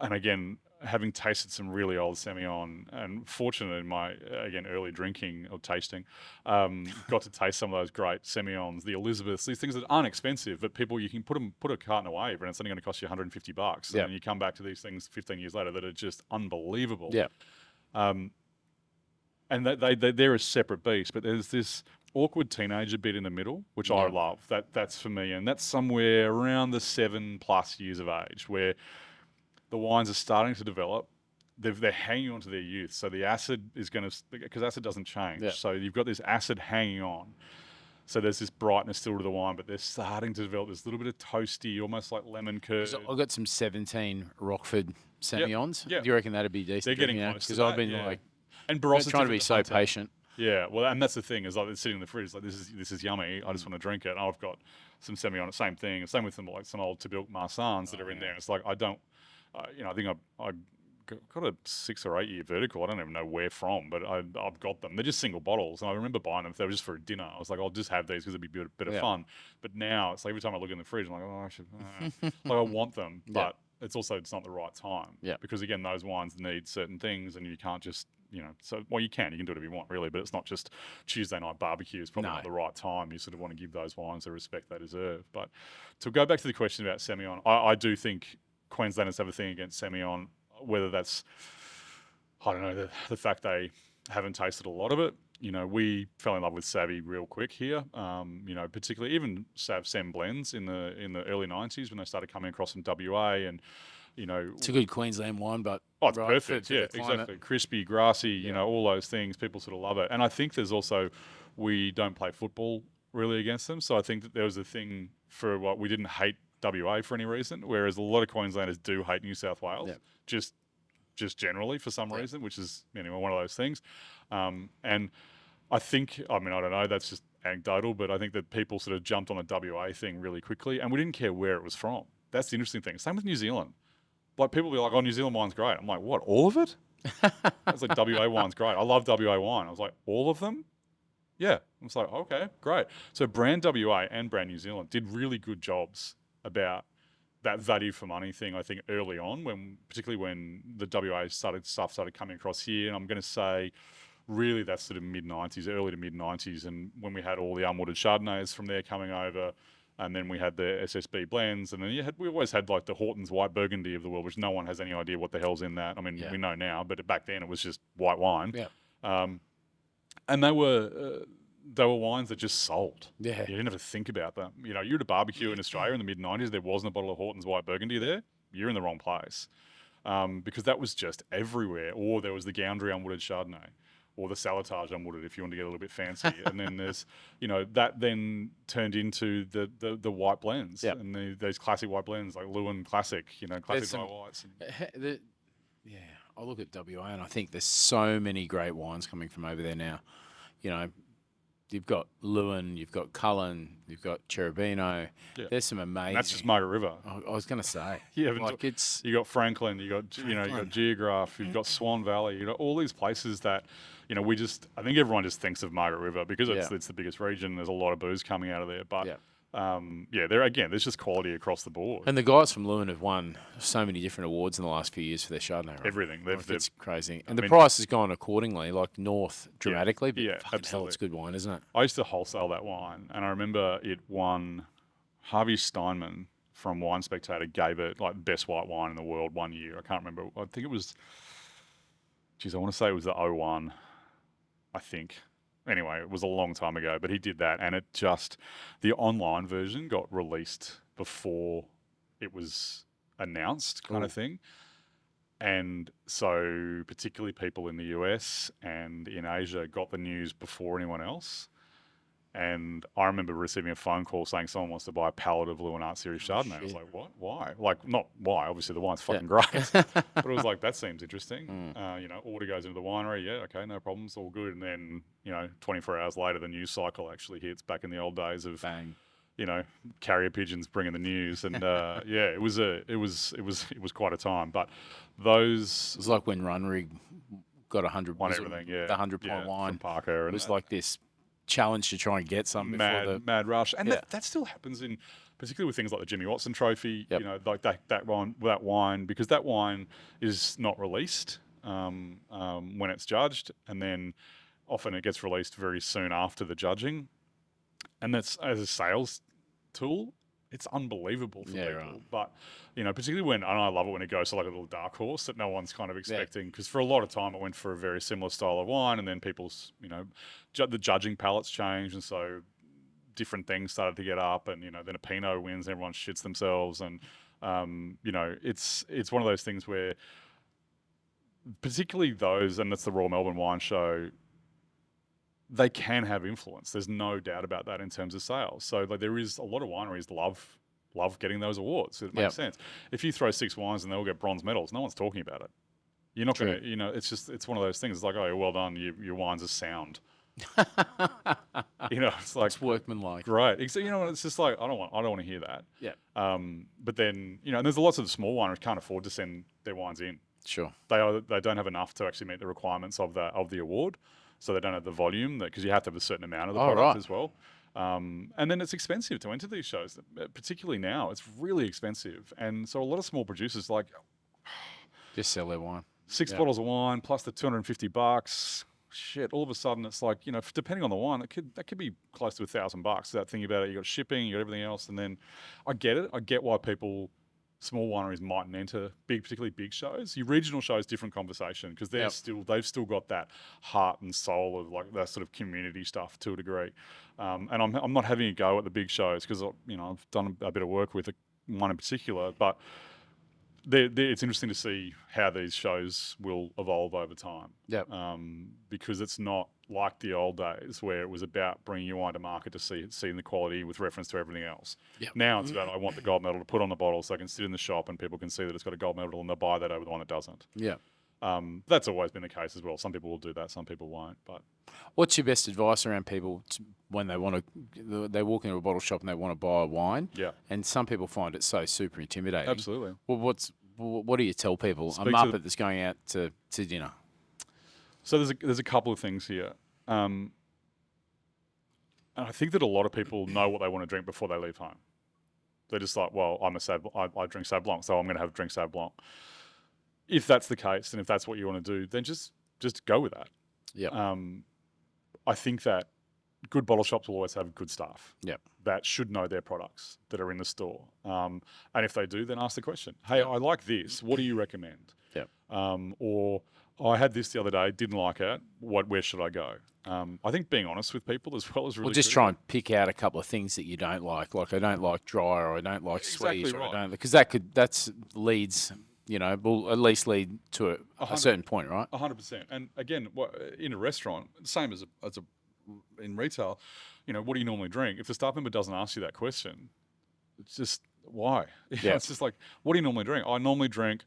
and again, having tasted some really old Semillon and fortunate in my, again, early drinking or tasting, got to taste some of those great Semillons, the Elizabeths, these things that aren't expensive, but you can put a carton away and it's only going to cost you $150. And then you come back to these things 15 years later that are just unbelievable. Yeah. And they're a separate beast, but there's this awkward teenager bit in the middle, which I love. That's for me. And that's somewhere around the 7+ years of age where the wines are starting to develop. They're hanging on to their youth. So the acid is going to, because acid doesn't change. Yeah. So you've got this acid hanging on. So there's this brightness still to the wine, but they're starting to develop this little bit of toasty, almost like lemon curd. So I've got some 17 Rockford Semillons. Yep. Do you reckon that'd be decent? They're getting close to because I've that, been yeah. And I'm Barossa's trying to be different so Hunter. patient. Yeah, well, and that's the thing is like it's sitting in the fridge. Like this is yummy. I just want to drink it. And I've got some Semillon, same thing. Same with some old Tabilk Marsans that are in there. It's like I don't, I think I got a 6 or 8 year vertical. I don't even know where from, but I've got them. They're just single bottles, and I remember buying them. If they were just for a dinner, I was like, I'll just have these because it'd be a bit of fun. But now it's like every time I look in the fridge, I'm like, oh, I should, like I want them, but it's not the right time. Yeah. Because again, those wines need certain things, and you can't just. You can do whatever you want, really, but it's not just Tuesday night barbecue. It's probably not the right time. You sort of want to give those wines the respect they deserve. But to go back to the question about Semillon, I do think Queenslanders have a thing against Semillon, whether that's, I don't know, the fact they haven't tasted a lot of it. We fell in love with Savvy real quick here. Particularly even Sem blends in the early 90s when they started coming across from WA and. It's a good Queensland wine, but it's perfect. Yeah, exactly. Crispy, grassy, all those things. People sort of love it. And I think there's also, we don't play football really against them. So I think that there was a thing for what we didn't hate WA for any reason, whereas a lot of Queenslanders do hate New South Wales, just generally for some reason, which is one of those things. And I think, I don't know, that's just anecdotal, but I think that people sort of jumped on the WA thing really quickly and we didn't care where it was from. That's the interesting thing. Same with New Zealand. Like people be like, oh, New Zealand wine's great. I'm like, what, all of it? It's like WA wine's great. I love WA wine. I was like, all of them? Yeah. I was like, okay, great. So Brand WA and Brand New Zealand did really good jobs about that value for money thing, I think, early on, particularly when the WA stuff started coming across here. And I'm going to say, really, that's sort of mid-90s, early to mid-90s. And when we had all the unwatered Chardonnays from there coming over, and then we had the SSB blends, and then we always had like the Horton's White Burgundy of the world, which no one has any idea what the hell's in that. I mean, we know now, but back then it was just white wine. Yeah. And they were wines that just sold. Yeah. You didn't have to think about them. You know, you're at a barbecue in Australia in the mid-90s, there wasn't a bottle of Horton's White Burgundy there, you're in the wrong place. Because that was just everywhere. Or there was the Goundry unwooded Chardonnay, or the Salitage unwooded if you want to get a little bit fancy. And then there's, that then turned into the white blends. Yep. And those classic white blends like Lewin Classic, classic dry whites. Yeah, I look at WA and I think there's so many great wines coming from over there now. You've got Lewin, you've got Cullen, you've got Cherubino. Yeah. There's some amazing. And that's just Margaret River. I was going to say. Yeah, like you got Franklin, you got Geograph, you've got Swan Valley, all these places that, I think everyone just thinks of Margaret River because it's the biggest region. There's a lot of booze coming out of there, but there's just quality across the board. And the guys from Lewin have won so many different awards in the last few years for their Chardonnay. Right? Everything. It's crazy. And the price has gone accordingly, like north dramatically. But absolutely. Hell, it's good wine, isn't it? I used to wholesale that wine, and I remember it won. Harvey Steinman from Wine Spectator gave it like best white wine in the world one year. I can't remember. I think it was, I want to say it was the 01, I think. Anyway, it was a long time ago, but he did that, and the online version got released before it was announced, kind of thing. And so particularly people in the US and in Asia got the news before anyone else. And I remember receiving a phone call saying someone wants to buy a pallet of Lewin Art Series Chardonnay. I was like, what? Why? Like, not why. Obviously, the wine's fucking great. But it was like, that seems interesting. Order goes into the winery. Yeah, okay, no problems, all good. And then, 24 hours later, the news cycle actually hits back in the old days of, Bang. Carrier pigeons bringing the news. And it was quite a time. But those... It was like when Runrig got 100... Won everything, the 100-point wine. From Parker. It was like this challenge to try and get some mad rush, and that still happens in particularly with things like the Jimmy Watson Trophy. Like that wine, because that wine is not released when it's judged, and then often it gets released very soon after the judging, and that's as a sales tool. It's unbelievable for people, right. But particularly and I love it when it goes to like a little dark horse that no one's kind of expecting, because for a lot of time it went for a very similar style of wine, and then people's the judging palates changed, and so different things started to get up, and then a Pinot wins, and everyone shits themselves, and it's one of those things where particularly those, and that's the Royal Melbourne Wine Show. They can have influence. There's no doubt about that in terms of sales. So like there is a lot of wineries love getting those awards. It makes sense. If you throw 6 wines and they all get bronze medals, no one's talking about it. You're not going to, it's one of those things. It's like, oh, well done. Your wines are sound. It's like, it's workmanlike. Great. It's just like, I don't want to hear that. Yeah. But then, and there's lots of the small wineries can't afford to send their wines in. Sure. They don't have enough to actually meet the requirements of the award. So they don't have the volume, because you have to have a certain amount of the product as well. And then it's expensive to enter these shows, particularly now. It's really expensive. And so a lot of small producers just sell their wine. 6 bottles of wine plus the $250. Shit, all of a sudden it's like, depending on the wine, that could be close to $1,000 without thinking about it. You got shipping, you got everything else. And then I get it. I get why small wineries mightn't enter particularly big shows. Your regional shows, different conversation, because they've still got that heart and soul of like that sort of community stuff to a degree. And I'm not having a go at the big shows, because I've done a bit of work with one in particular, but it's interesting to see how these shows will evolve over time. Yep. Because it's not like the old days where it was about bringing your wine to market to seeing the quality with reference to everything else. Yep. Now it's about, I want the gold medal to put on the bottle so I can sit in the shop and people can see that it's got a gold medal, and they'll buy that over the one that doesn't. Yeah. That's always been the case as well. Some people will do that, some people won't. But what's your best advice around people when they walk into a bottle shop and they want to buy a wine? Yeah. And some people find it so super intimidating. Absolutely. Well, what do you tell people? A muppet that's going out to dinner. So there's a couple of things here. And I think that a lot of people know what they want to drink before they leave home. They're just like, well, I drink Sauv Blanc, so I'm going to have a drink Sauv Blanc. If that's the case, and if that's what you want to do, then just go with that. Yeah. I think that good bottle shops will always have good staff. Yep. That should know their products that are in the store. And if they do, then ask the question, hey, I like this. What do you recommend? Yep. Or I had this the other day, didn't like it. Where should I go? I think being honest with people as well is really just critical. try and pick out a couple of things that you don't like. Like I don't like dry, or I don't like Exactly sweet, or right. I don't, because that's leads, will at least lead to a certain point, right? 100%. And again, in a restaurant, same as in retail, what do you normally drink? If the staff member doesn't ask you that question, it's just why? It's just like, what do you normally drink? I normally drink,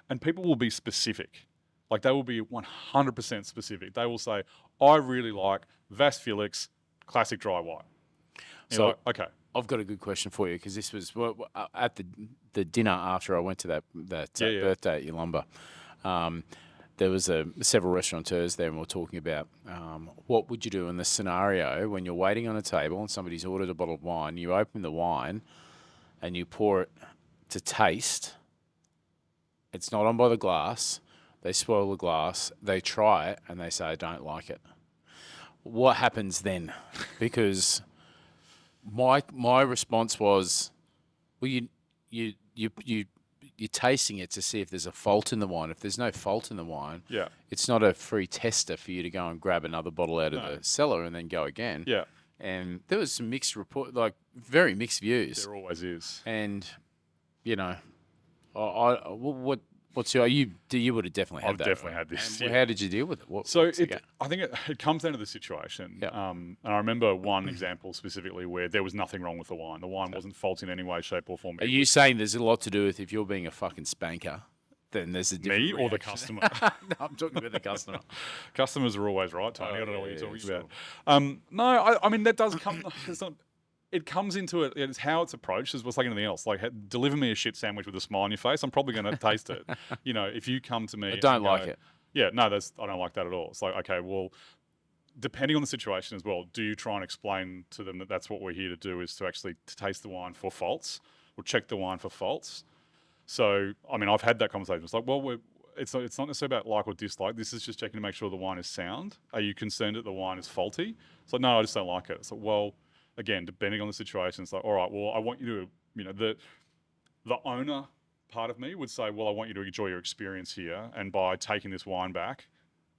and people will be specific. Like they will be 100% specific. They will say, I really like Vas Felix Classic Dry White. So like, okay, I've got a good question for you, because this was at the dinner after I went to that birthday at Yalumba. There was several restaurateurs there, and we were talking about what would you do in this scenario when you're waiting on a table and somebody's ordered a bottle of wine. You open the wine and you pour it to taste. It's not on by the glass. They spoil the glass. They try it and they say, I don't like it. What happens then? Because my response was, well, you're tasting it to see if there's a fault in the wine. If there's no fault in the wine, it's not a free tester for you to go and grab another bottle out of the cellar and then go again. Yeah. And there was some mixed very mixed views. There always is. And, what's your, you would have definitely had I've that. definitely had this. How did you deal with it? I think it comes down to the situation. Yep. And I remember one example specifically where there was nothing wrong with the wine. The wine wasn't faulty in any way, shape, or form. Are you saying there's a lot to do with if you're being a fucking spanker, then there's a different Me or the reaction? customer? No, I'm talking about the customer. Customers are always right, Tony. I don't know what you're talking sure. about. No, I mean, that does come... It comes into it. It's how it's approached as well as like anything else. Like, deliver me a shit sandwich with a smile on your face. I'm probably going to taste it. If you come to me, I don't like it. Yeah, no, I don't like that at all. It's like, okay, well, depending on the situation as well, do you try and explain to them that that's what we're here to do, is to actually taste the wine for faults, or check the wine for faults? So, I mean, I've had that conversation. It's like, well, it's not necessarily about like or dislike. This is just checking to make sure the wine is sound. Are you concerned that the wine is faulty? It's like, no, I just don't like it. It's like, well, again, depending on the situation, it's like, all right, well, I want you to, the owner part of me would say, well, I want you to enjoy your experience here. And by taking this wine back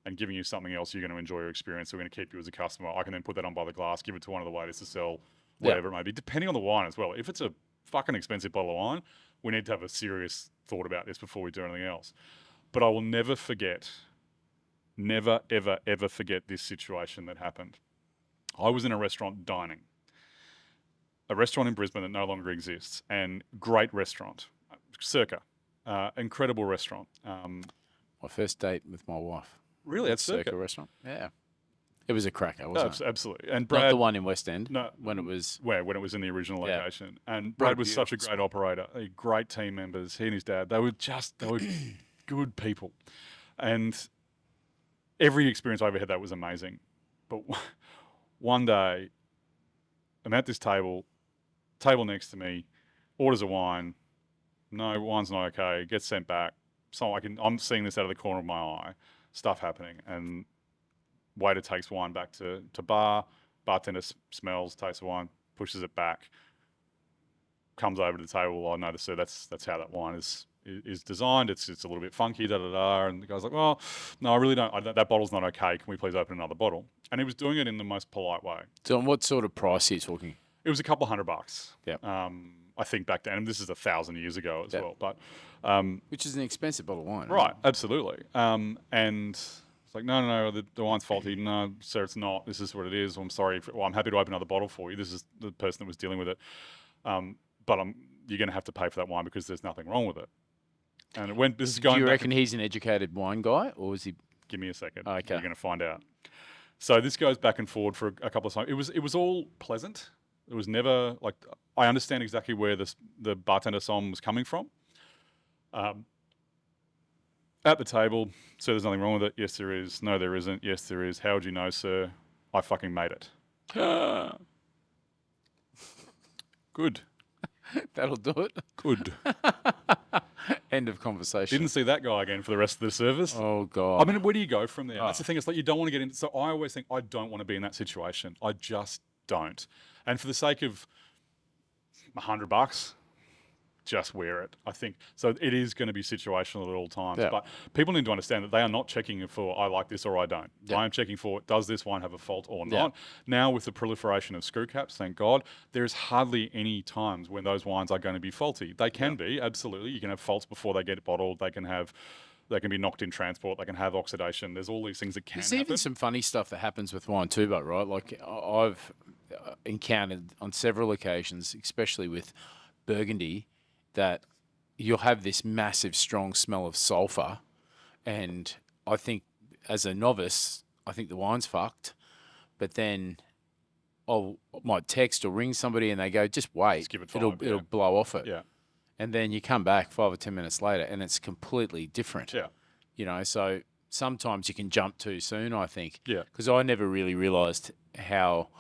and giving you something else, you're going to enjoy your experience. So we're going to keep you as a customer. I can then put that on by the glass, give it to one of the waiters to sell, whatever it may be, depending on the wine as well. If it's a fucking expensive bottle of wine, we need to have a serious thought about this before we do anything else. But I will never, ever, ever forget this situation that happened. I was in a restaurant dining. A restaurant in Brisbane that no longer exists, and great restaurant, Circa, incredible restaurant. My first date with my wife. Really, at Circa restaurant? Yeah, it was a cracker, wasn't it? Absolutely. And Brad, not the one in West End. No, when it was in the original location. And Brad was such a great operator, great team members. He and his dad, they were good people, and every experience I ever had that was amazing. But one day, I'm at this table next to me, orders a wine. No, wine's not okay. Gets sent back. So I'm seeing this out of the corner of my eye. Stuff happening, and waiter takes wine back to bar. Bartender smells, tastes the wine, pushes it back. Comes over to the table. Oh no, sir, that's how that wine is designed. It's a little bit funky, da da da. And the guy's like, well, no, I really don't. That bottle's not okay. Can we please open another bottle? And he was doing it in the most polite way. So, what sort of price are you talking? It was a couple $100. Yeah. I think back then, and this is 1,000 years ago as well. But which is an expensive bottle of wine, right? Absolutely. And it's like, no, the wine's faulty. No, sir, it's not. This is what it is. I'm sorry. I'm happy to open another bottle for you. This is the person that was dealing with it. But you're going to have to pay for that wine because there's nothing wrong with it. And this is going. Do you reckon he's an educated wine guy, or is he? Give me a second. Okay. You're going to find out. So this goes back and forward for a couple of times. It was all pleasant. It was never like, I understand exactly where the bartender song was coming from. At the table, so there's nothing wrong with it. Yes, there is. No, there isn't. Yes, there is. How would you know, sir? I fucking made it. Good. That'll do it. Good. End of conversation. Didn't see that guy again for the rest of the service. Oh, God. I mean, where do you go from there? That's the thing. It's like you don't want to get in. So I always think I don't want to be in that situation. I just don't. And for the sake of $100, just wear it. I think so. It is going to be situational at all times. Yeah. But people need to understand that they are not checking for I like this or I don't. Yeah. I am checking for does this wine have a fault or Yeah. not. Now with the proliferation of screw caps, thank God, there is hardly any times when those wines are going to be faulty. They can be, absolutely. You can have faults before they get bottled. They can be knocked in transport. They can have oxidation. There's all these things that can There's happen. even some funny stuff that happens with wine too, but right, like I've encountered on several occasions, especially with Burgundy, that you'll have this massive, strong smell of sulfur, and I think as a novice, I think the wine's fucked, but then I might text or ring somebody and they go, just wait, Just give it it'll 5, yeah. it'll blow off it, Yeah. and then you come back 5 or 10 minutes later and it's completely different. Yeah. You know, so sometimes you can jump too soon, I think. Yeah. Because I never really realised how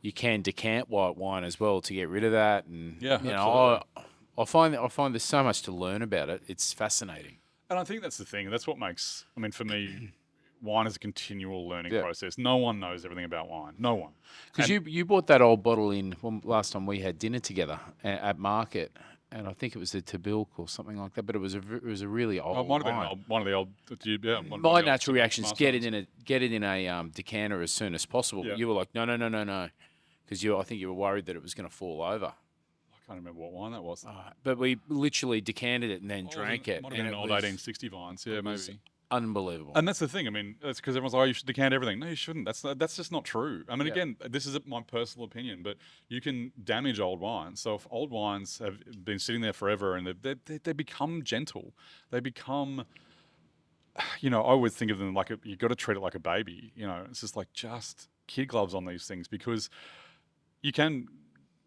you can decant white wine as well to get rid of that. And, Yeah, you absolutely. know, I find there's so much to learn about it. It's fascinating. And I think that's the thing. That's what makes, I mean, for me, wine is a continual learning Yeah. process. No one knows everything about wine. No one. Because you bought that old bottle in last time we had dinner together at market, and I think it was a Tabilk or something like that. But it was a really old. Oh, it might have been wine. one of the old, yeah. one of My the natural old reaction is Master get ones. it in a decanter as soon as possible. Yeah. But you were like, no, because I think you were worried that it was going to fall over. I can't remember what wine that was. But we literally decanted it and then drank it. Might have been and an it old was 1860 vines. Yeah, was maybe. unbelievable. And that's the thing. I mean, it's because everyone's like, oh, you should decant everything. No, you shouldn't. That's just not true. I mean, Yeah. again, this is my personal opinion, but you can damage old wines. So if old wines have been sitting there forever and they become gentle, they become, you know, I always think of them like you got to treat it like a baby. You know, it's just like just kid gloves on these things because you can,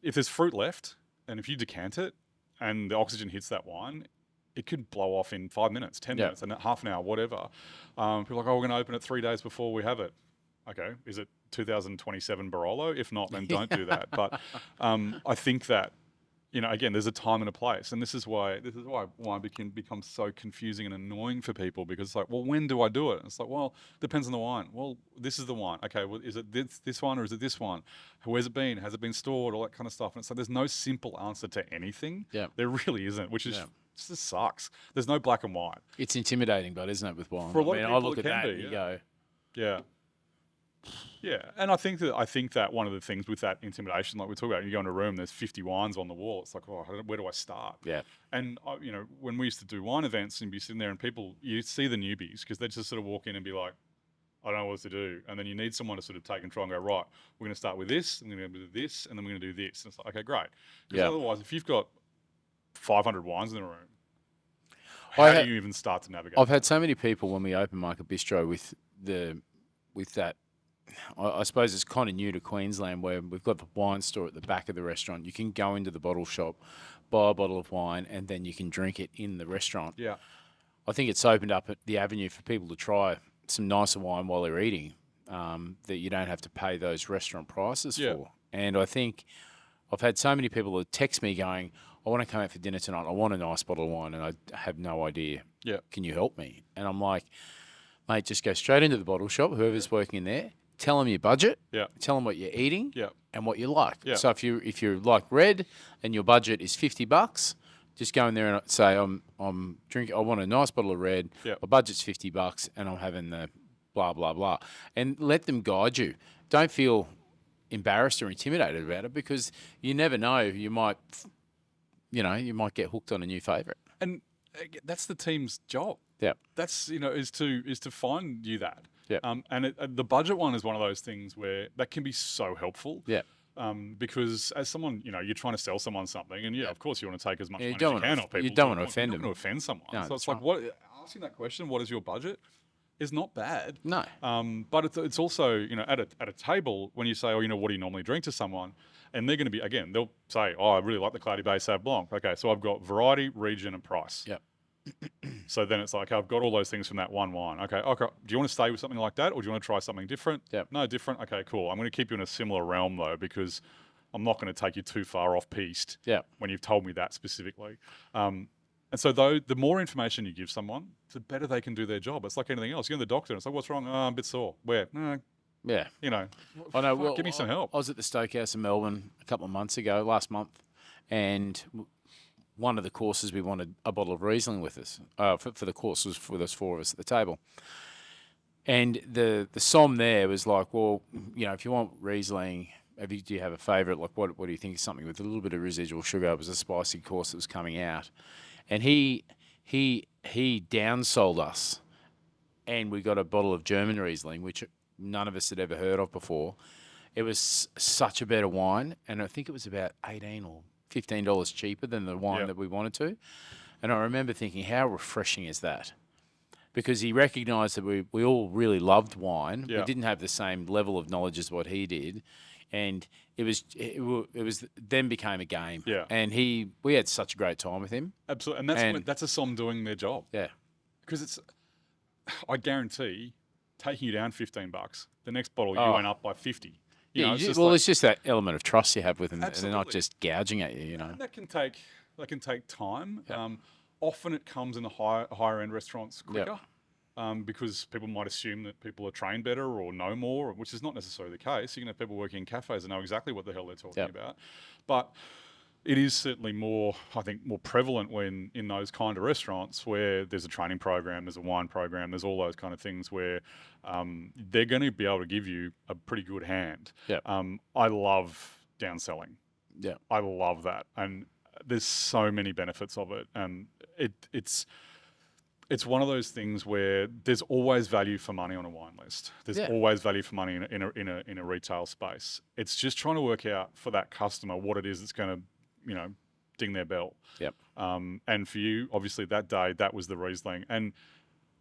if there's fruit left and if you decant it and the oxygen hits that wine, it could blow off in 5 minutes, 10 minutes, and half an hour, whatever. People are like, oh, we're going to open it 3 days before we have it. Okay, is it 2027 Barolo? If not, then don't do that. But I think that, you know, again, there's a time and a place, and this is why wine can become so confusing and annoying for people because it's like, well, when do I do it? And it's like, well, depends on the wine. Well, this is the wine. Okay, well, is it this wine or is it this one? Where's it been? Has it been stored? All that kind of stuff. And it's like there's no simple answer to anything. Yeah. There really isn't, which is. It just sucks. There's no black and white. It's intimidating, but isn't it, with wine? For a lot of I people, look it at can that be, and you yeah. go, Yeah, and I think that one of the things with that intimidation, like we talk about, you go in a room, there's 50 wines on the wall. It's like, oh, where do I start? Yeah. And you know, when we used to do wine events and be sitting there, and people, you see the newbies because they just sort of walk in and be like, I don't know what to do, and then you need someone to sort of take control and go, right, we're going to start with this, and we're going to do this, and then we're going to do this. And it's like, okay, great. Because otherwise, if you've got 500 wines in a room, how do you even start to navigate? I've had so many people when we open Market Bistro with that. I suppose it's kind of new to Queensland where we've got the wine store at the back of the restaurant. You can go into the bottle shop, buy a bottle of wine, and then you can drink it in the restaurant. Yeah. I think it's opened up the avenue for people to try some nicer wine while they're eating, that you don't have to pay those restaurant prices for. And I think I've had so many people that text me going, I want to come out for dinner tonight. I want a nice bottle of wine, and I have no idea. Yeah. Can you help me? And I'm like, mate, just go straight into the bottle shop, whoever's working in there. Tell them your budget. Yeah. Tell them what you're eating. Yeah. And what you like. Yeah. So if you like red and your budget is $50, just go in there and say I'm drinking. I want a nice bottle of red. Yeah. My budget's $50, and I'm having the blah blah blah. And let them guide you. Don't feel embarrassed or intimidated about it because you never know. You might get hooked on a new favorite. And that's the team's job. Yeah. That's, you know, is to find you that. Yeah. And the budget one is one of those things where that can be so helpful. Yeah. Because as someone, you know, you're trying to sell someone something, and of course you want to take as much money as don't you can off people. you don't want to offend you don't them. want to offend someone. No, so it's that's like, asking that question, what is your budget, is not bad. No. But it's also, you know, at a table when you say, oh, you know, what do you normally drink to someone, and they're going to be, again, they'll say, oh, I really like the Cloudy Bay Sauv Blanc. Okay, so I've got variety, region, and price. Yep. So then it's like, I've got all those things from that one wine. Okay. Do you want to stay with something like that, or do you want to try something different? Yep. No, different. Okay, cool. I'm going to keep you in a similar realm though, because I'm not going to take you too far off piste when you've told me that specifically. And so though the more information you give someone, the better they can do their job. It's like anything else. You're in the doctor and it's like, what's wrong? Oh, I'm a bit sore. Where? Yeah. You know, I know. Well, give me some help. I was at the Stokehouse in Melbourne a couple of months ago, last month, and one of the courses we wanted a bottle of Riesling with us. For the course was for those four of us at the table. And the som there was like, well, if you want Riesling, do you have a favourite? Like, what do you think is something with a little bit of residual sugar? It was a spicy course that was coming out. And he downsold us, and we got a bottle of German Riesling, which none of us had ever heard of before. It was such a better wine, and I think it was about $18 or $15 cheaper than the wine that we wanted to. And I remember thinking, how refreshing is that? Because he recognised that we all really loved wine. We didn't have the same level of knowledge as what he did. And it was then became a game. Yeah. And we had such a great time with him. Absolutely. And that's a som doing their job. Yeah. Because I guarantee, taking you down $15, the next bottle you went up by 50. It's just that element of trust you have with them. Absolutely. And they're not just gouging at you, And that can take time. Yep. Often it comes in the higher end restaurants quicker. Because people might assume that people are trained better or know more, which is not necessarily the case. You can have people working in cafes and know exactly what the hell they're talking about. But it is certainly more prevalent when in those kind of restaurants where there's a training program, there's a wine program, there's all those kind of things where they're going to be able to give you a pretty good hand. I love downselling. Yeah, I love that. And there's so many benefits of it. And it's one of those things where there's always value for money on a wine list. There's always value for money in a retail space. It's just trying to work out for that customer what it is that's going to, ding their bell. Yep. And for you, obviously that day, that was the Riesling. And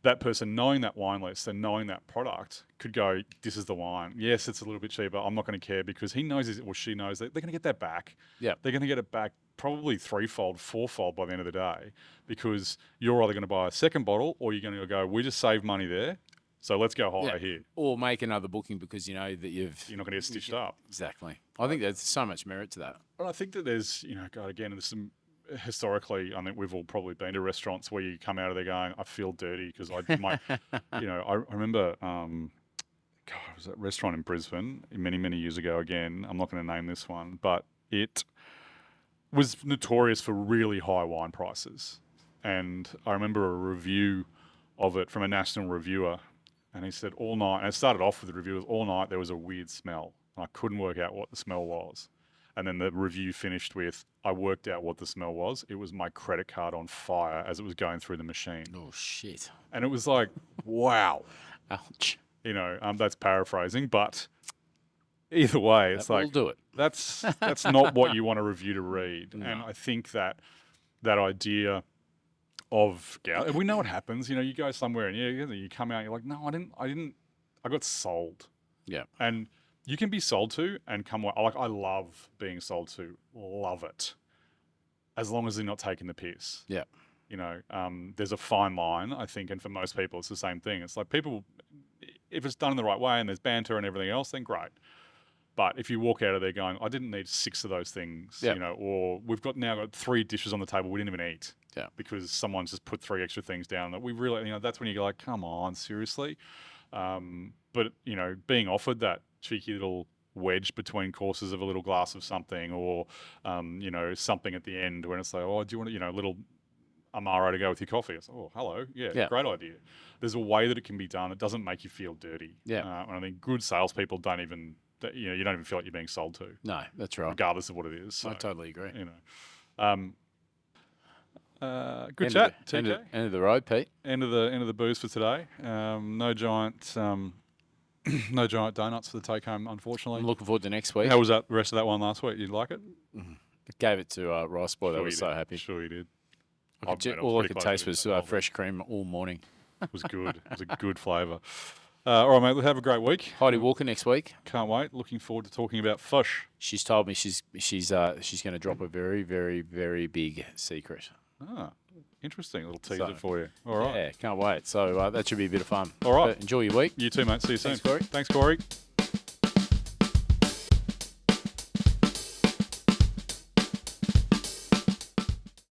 that person knowing that wine list and knowing that product could go, this is the wine. Yes, it's a little bit cheaper. I'm not going to care because he knows or she knows that they're going to get that back. Yeah. They're going to get it back probably threefold, fourfold by the end of the day because you're either going to buy a second bottle or you're going to go, we just saved money there. So let's go higher here. Or make another booking because you know that you're not going to get stitched up. Exactly. I think there's so much merit to that. And I think that there's, there's some historically, I think we've all probably been to restaurants where you come out of there going, I feel dirty because I remember, it was a restaurant in Brisbane many, many years ago. Again, I'm not going to name this one, but it was notorious for really high wine prices. And I remember a review of it from a national reviewer, and he said all night, and it started off with the review, all night there was a weird smell. And I couldn't work out what the smell was. And then the review finished with, I worked out what the smell was. It was my credit card on fire as it was going through the machine. Oh, shit. And it was like, wow. Ouch. That's paraphrasing, but either way, it's like, we'll do it. That's not what you want a review to read. No. And I think that idea of gout, and we know what happens, you go somewhere and you come out, you're like, no, I got sold. Yeah. And you can be sold to and come away. Like, I love being sold to, love it. As long as they're not taking the piss. Yeah. There's a fine line, I think, and for most people, it's the same thing. It's like people, if it's done in the right way and there's banter and everything else, then great. But if you walk out of there going, I didn't need 6 of those things, or we've now got 3 dishes on the table we didn't even eat because someone's just put 3 extra things down that we really, that's when you go like, come on, seriously. But, being offered that cheeky little wedge between courses of a little glass of something or, something at the end when it's like, oh, do you want a little Amaro to go with your coffee? It's like, oh, hello. Yeah, great idea. There's a way that it can be done. It doesn't make you feel dirty. Yeah. And I think good salespeople don't even, you don't even feel like you're being sold to. No, that's right. Regardless of what it is. So, I totally agree. Good chat, TK. End of the road, Pete. End of the booze for today. No giant donuts for the take home, unfortunately. I'm looking forward to next week. How was that? The rest of that one last week? You'd like it? Mm-hmm. Gave it to Rice Boy. That was so happy. Sure you did. All I could taste was fresh cream all morning. It was good. It was a good flavour. All right, mate. Have a great week. Heidi Walker next week. Can't wait. Looking forward to talking about fish. She's told me she's going to drop a very, very, very big secret. Ah, interesting little teaser for you. All right. Yeah, can't wait. So that should be a bit of fun. All right. Enjoy your week. You too, mate. See you soon. Thanks, Corey. Thanks, Corey.